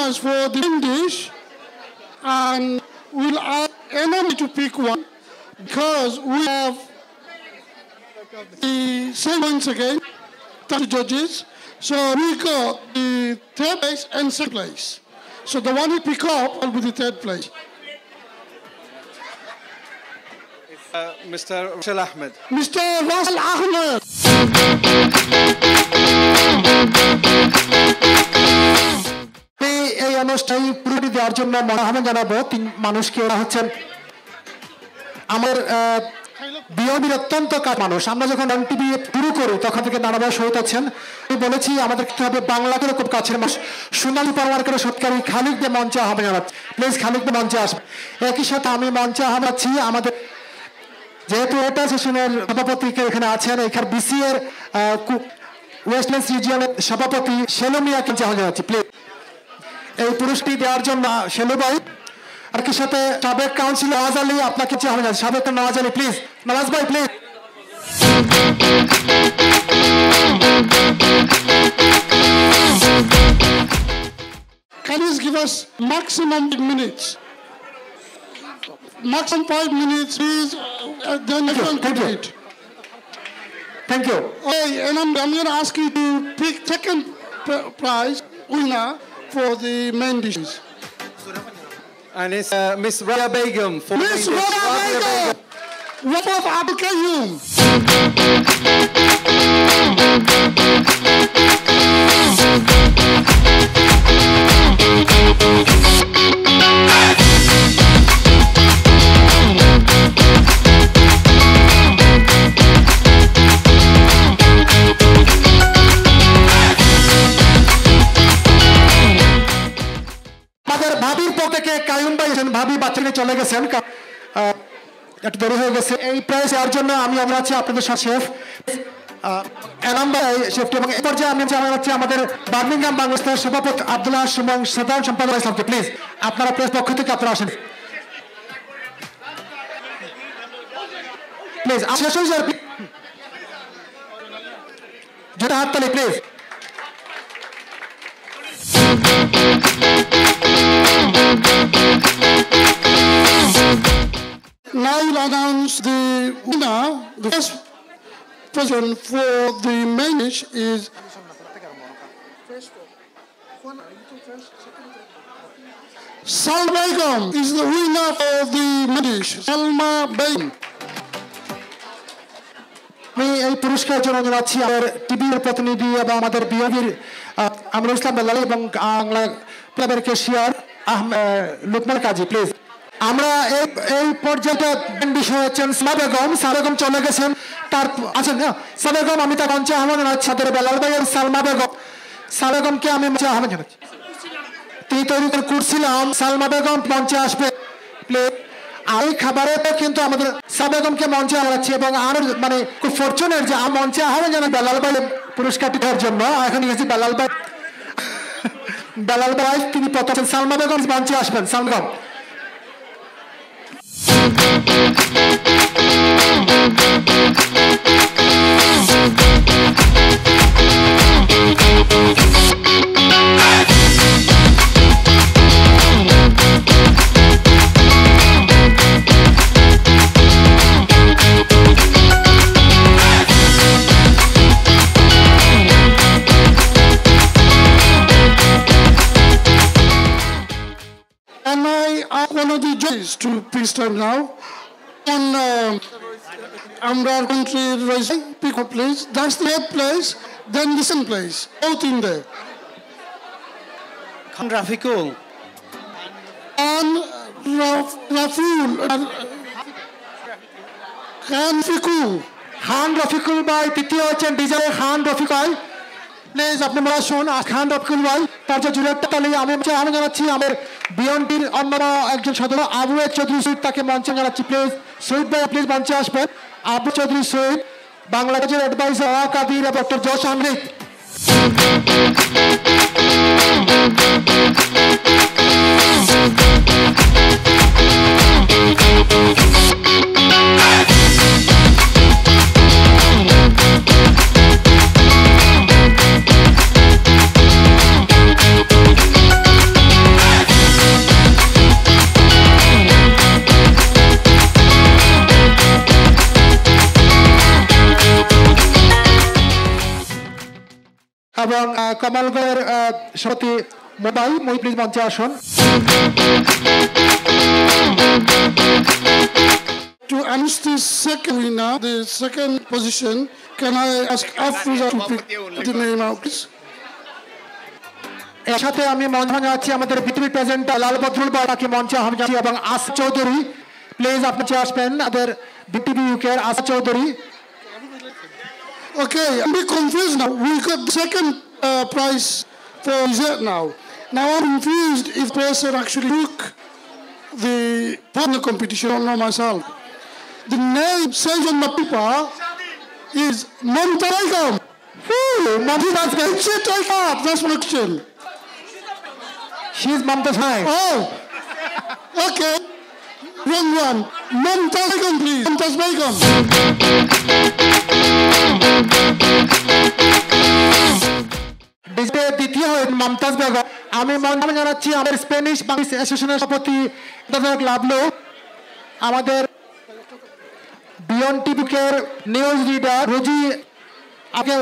winners for the main dish, and we'll ask anyone to pick one because we have the same ones again, 30 judges. So we got the third place and second place. So the one we pick up will be the third place. Mr. Russell Ahmed. Mr. Russell Ahmed. এই অনুষ্ঠানে পুরোটি দেওয়ার জন্য আহ্বান জানাবো তিন মানুষকে। হচ্ছেন আমার বিওবির অত্যন্ত মানুষ। আমরা যখন টিভি শুরু করি তখন থেকে নানাভাবে শহীদ আছেন। আমি বলেছি আমাদের কি হবে বাংলাদেরও খুব কাছের মানুষ সোনালী পরমার্কের সৎকারী খালিকদের মঞ্চে আহ্বান জানাচ্ছি। প্লিজ খালিকদের মঞ্চে আসবে। একই সাথে আমি মঞ্চে আহ্বান জানাচ্ছি আমাদের যেহেতু এটা সেশনের সভাপতি এখানে আছেন, এখানে বিসি এর ওয়েস্টল্যান্ডস রিজিয়নের সভাপতি শেলু মিয়াকে আহ্বান জানাচ্ছি। প্লিজ এই পুরস্কৃতি দেওয়ার জন্য শেলু ভাই আর কি সাথে সাবেক কাউন্সিলর নওয়াজ আলী আপনাকে আহ্বান জানাচ্ছি। সাবেক নওয়াজ আলী প্লিজ, নওয়াজ ভাই please. Can you give us maximum 5 minutes? Maximum 5 minutes, please. Then you can complete. Thank you. Okay, and I'm going to ask you to pick second prize winner for the main dishes. And it's Miss Raya Begum. Miss Raya Begum! What of Abdul Qayyum? ভাবির পর থেকে কায়ুম ভাই ভাবি বাচ্চাকে চলে গেছেন, একটু দেরি হয়ে গেছে। এই প্রাইজ এর জন্য আমি আমরা আছি আপনাদের সাথে শেফ এনাম ভাই শেফটি, এবং এই পর্যায়ে আমি জানাচ্ছি আমাদের বার্মিংহাম বাংলাদেশের সভাপতি আব্দুল্লাহ এবং সাধারণ সম্পাদক ইসলামকে। প্লিজ আপনারা প্রেস পক্ষ থেকে আপনারা আসেন প্লিজ। শেষ হয়ে যাবে যেটা হাততালি please. Now we'll announce the winner. The first person for the main dish is Salma Begum is the winner for the main dish. Salma Begum. আমি এই পুরস্কারের জন্য জানাচ্ছি আমাদের টিভির প্রতিনিধি এবং আমাদের বিওবির আমরুল ইসলাম বেলালি এবং বাংলা ক্লাবের কেশিয়ার লুকমান কাজী। প্লিজ আমরা এই পর্যায়ে বিষয় হচ্ছেন সালমা বেগম। সালমা বেগম চলে গেছেন, তার আছেন না সালমা বেগম, আমি তার মঞ্চে আহ্বান জানাচ্ছি। আমাদের বেলাল ভাইয়ের সালমা বেগম, সালমা বেগমকে আমি মঞ্চে আহ্বান জানাচ্ছি। তিনি তৈরি করে করছিলাম, সালমা বেগম মঞ্চে আসবে প্লিজ। আর এই খাবারে কিন্তু আমাদের সালমা বেগমকে মঞ্চে আনাচ্ছি এবং আরো মানে খুব ফরচুনেট যে মঞ্চে আহ্বান জানাই বেলাল ভাই পুরস্কারটি দেওয়ার জন্য। এখন গেছি বেলাল ভাই, বেলাল ভাই তিনি প্রথম সালমা বেগম মঞ্চে আসবেন। Salma Begum And I ask one of the judges to please stand now. On Amrar country rising, pick up please. That's the third place, then the second place. Both in there. Khan Rafiqul. And Raful. Khan Rafiqul. খান রফিকুল ভাই তৃতীয় হচ্ছেন ডিজাইন খান রফিক ভাই। প্লিজ আপনি বলা শুন খান রফিকুল ভাই। তার যে জুড়ে তাহলে আমি জানাচ্ছি আমার বিএনপির অন্য একজন সদস্য আবু চৌধুরী শহীদ, তাকে মঞ্চে জানাচ্ছি। প্লিজ শহীদ ভাই প্লিজ মঞ্চে আসবেন। আবু চৌধুরী শহীদ, বাংলাদেশের অ্যাডভাইজার কাদির ডক্টর জশ আমরিক। এবং কমলগড়ের সভাপতি মোবাই প্লিজ মঞ্চে আসুন। To announce the second winner, the second position, can I ask Afroza to pick the name out, please? এর সাথে আমি মঞ্চ জানাচ্ছি আমাদের বিটিভি প্রেজেন্টার লাল বদরুল বাড়াকে মঞ্চে আহ্বান জানাচ্ছি এবং আসিফ চৌধুরী প্লিজ আপনি আসবেন আমাদের বিটিভি ইউকে এর Asif Chowdhury. Okay, I'm a bit confused now. We got the second prize for dessert now. Now I'm confused if the person actually took the partner competition or not myself. The name says on the paper is Mamta Begum. Mamta's Begum. That's my question. She's Mamta's wife. Oh, okay. Wrong one. Mamta Begum, please. Mamta's Begum. দ্বিতীয় মমতাজ বেগম। আমি মঞ্চ জানাচ্ছি আমাদের স্প্যানিশ বাংলাদেশ অ্যাসোসিয়েশনের সভাপতি লাভলো, আমাদের বিয়ন্ড টিভির নিউজ রিডার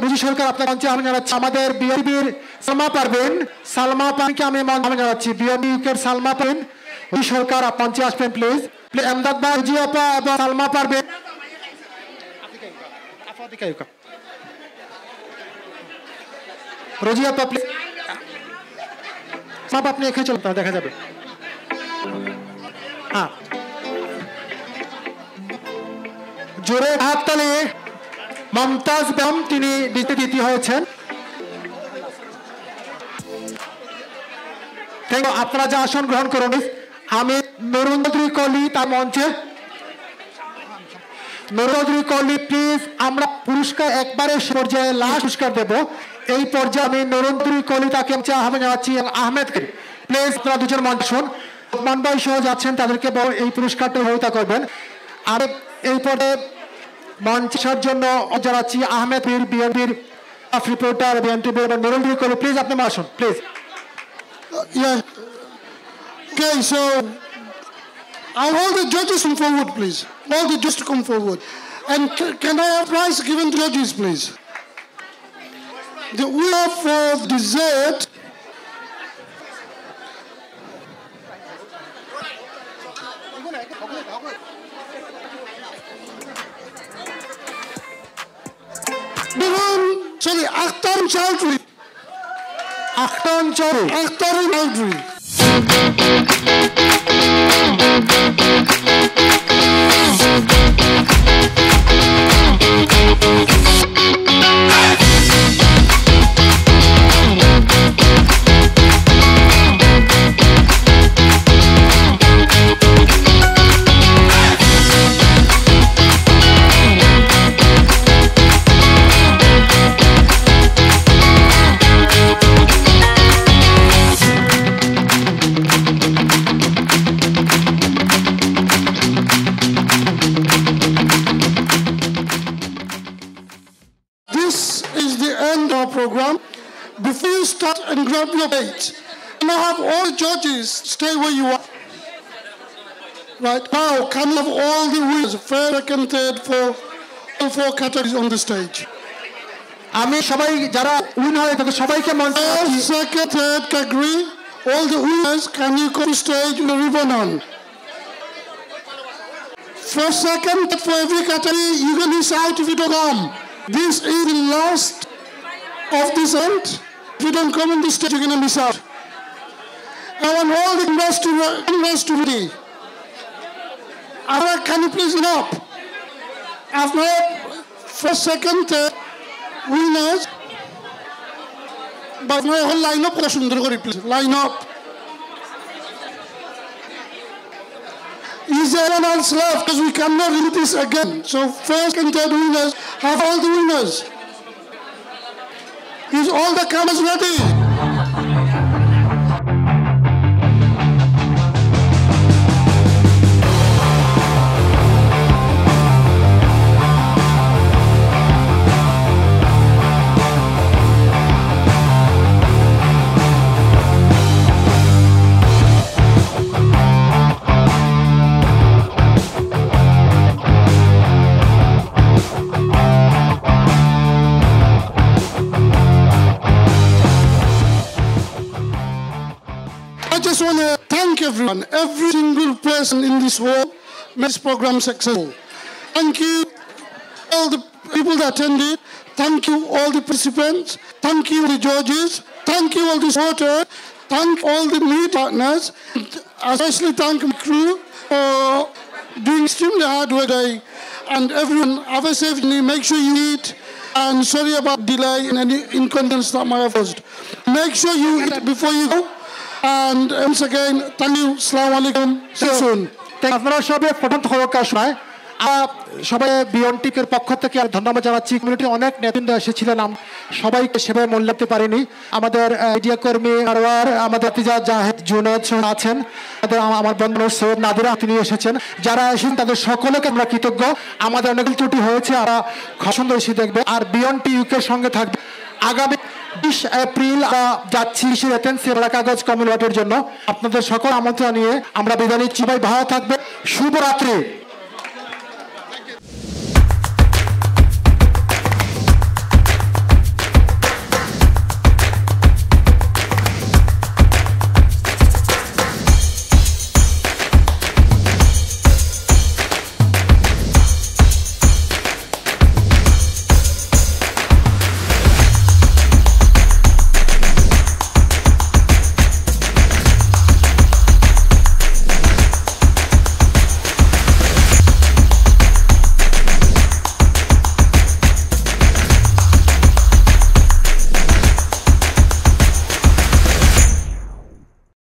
রুজি সরকার আপনার মঞ্চে আমি জানাচ্ছি। আমাদের বিএনপির সালমা পারভিনকে আমি মঞ্চ জানাচ্ছি। বিএনপি ইউকের সালমা পারভিন, রুজি সরকার মঞ্চে আসবেন প্লিজ। এমদাদ ভাই, রুজি আপা এবং সালমা পারভিন। রোজি আপা প্লিজ, সব আপনি এখানে চলুন, দেখা যাবে। হ্যাঁ, জোরে হাততালি। মমতাজ বেগম তিনি দ্বিতীয় হয়েছেন। আপনারা যে আসন গ্রহণ করুন। আমি নরেন্দ্র কলি তার মঞ্চে। নরেন্দ্র কলি প্লিজ, আমরা পুরস্কার একবারে পর্যায়ে লাস্ট পুরস্কার দেব। এই পর্যায়ে আমি নরেন্দ্র কলি তাকে আহ্বান জানাচ্ছি। আহমেদকে প্লিজ আপনারা দুজন মঞ্চ শুন। রহমান ভাই সহ যাচ্ছেন, তাদেরকে এই পুরস্কারটা সহায়তা করবেন। আর এই পদে মঞ্চের জন্য জানাচ্ছি আহমেদ পীর, বিএনপির রিপোর্টার, বিএনপি নরেন্দ্র কলি প্লিজ আপনি আসুন please. Okay, so I want the judges to come forward, please. All the judges to come forward. And can I have prize given to judges, please? The winner for dessert Akhtar Chowdhury. Program. Before you start and grab your plate, can I have all the judges stay where you are? Right now, can I have all the winners, first, second, third, all four categories on the stage? আমি সবাই যারা উইন হয় তাদের সবাইকে মঞ্চে first, second, third category, all the winners, can you come to stage with a ribbon on? First, second, for every category, you can decide if you don't come. This is the last of this end. If you don't come on this stage, you're going to miss out. I want all the investors to ready. Can you please line up? After first, second, third winners, but no whole line up. Please line up. Is there anyone else left? Because we cannot do this again. So first and third winners, have all the winners. Is all the cameras ready? everyone, every single person in this world makes this program successful. Thank you all the people that attended. Thank you all the participants. Thank you the judges. Thank you all the supporters. Thank all the media partners. Especially thank my crew for doing extremely hard work today. And everyone, have a safe day. Make sure you eat. And sorry about delay and any inconvenience that might have caused. Make sure you eat before you go. And once again, thank you. Assalamu alaikum. See you soon. আপনারা সবাই প্রথম হওয়ার সময় সবাই বিয়ন্ড টিপের পক্ষ থেকে ধন্যবাদ জানাচ্ছি। কমিউনিটি অনেক নেতৃত্ব এসেছিলেন, সবাইকে সেভাবে মূল্য দিতে পারিনি। আমাদের মিডিয়া কর্মী আরওয়ার, আমাদের তিজাজ জাহেদ জুনেদ আছেন, আমার বন্ধু সৈয়দ নাদিরা তিনি এসেছেন। যারা এসেছেন তাদের সকলকে আমরা কৃতজ্ঞ। আমাদের অনেক ত্রুটি হয়েছে, আমরা সুন্দর এসে দেখবে। আর বিয়ন্ড টিউকের সঙ্গে থাকবে আগামী 20 এপ্রিল যাচ্ছি সেরা কাগজ কমিউনিটির জন্য। আপনাদের সকল আমন্ত্রণ নিয়ে আমরা বিদায় নিচ্ছি। ভাই ভালো থাকবে। শুভরাত্রি।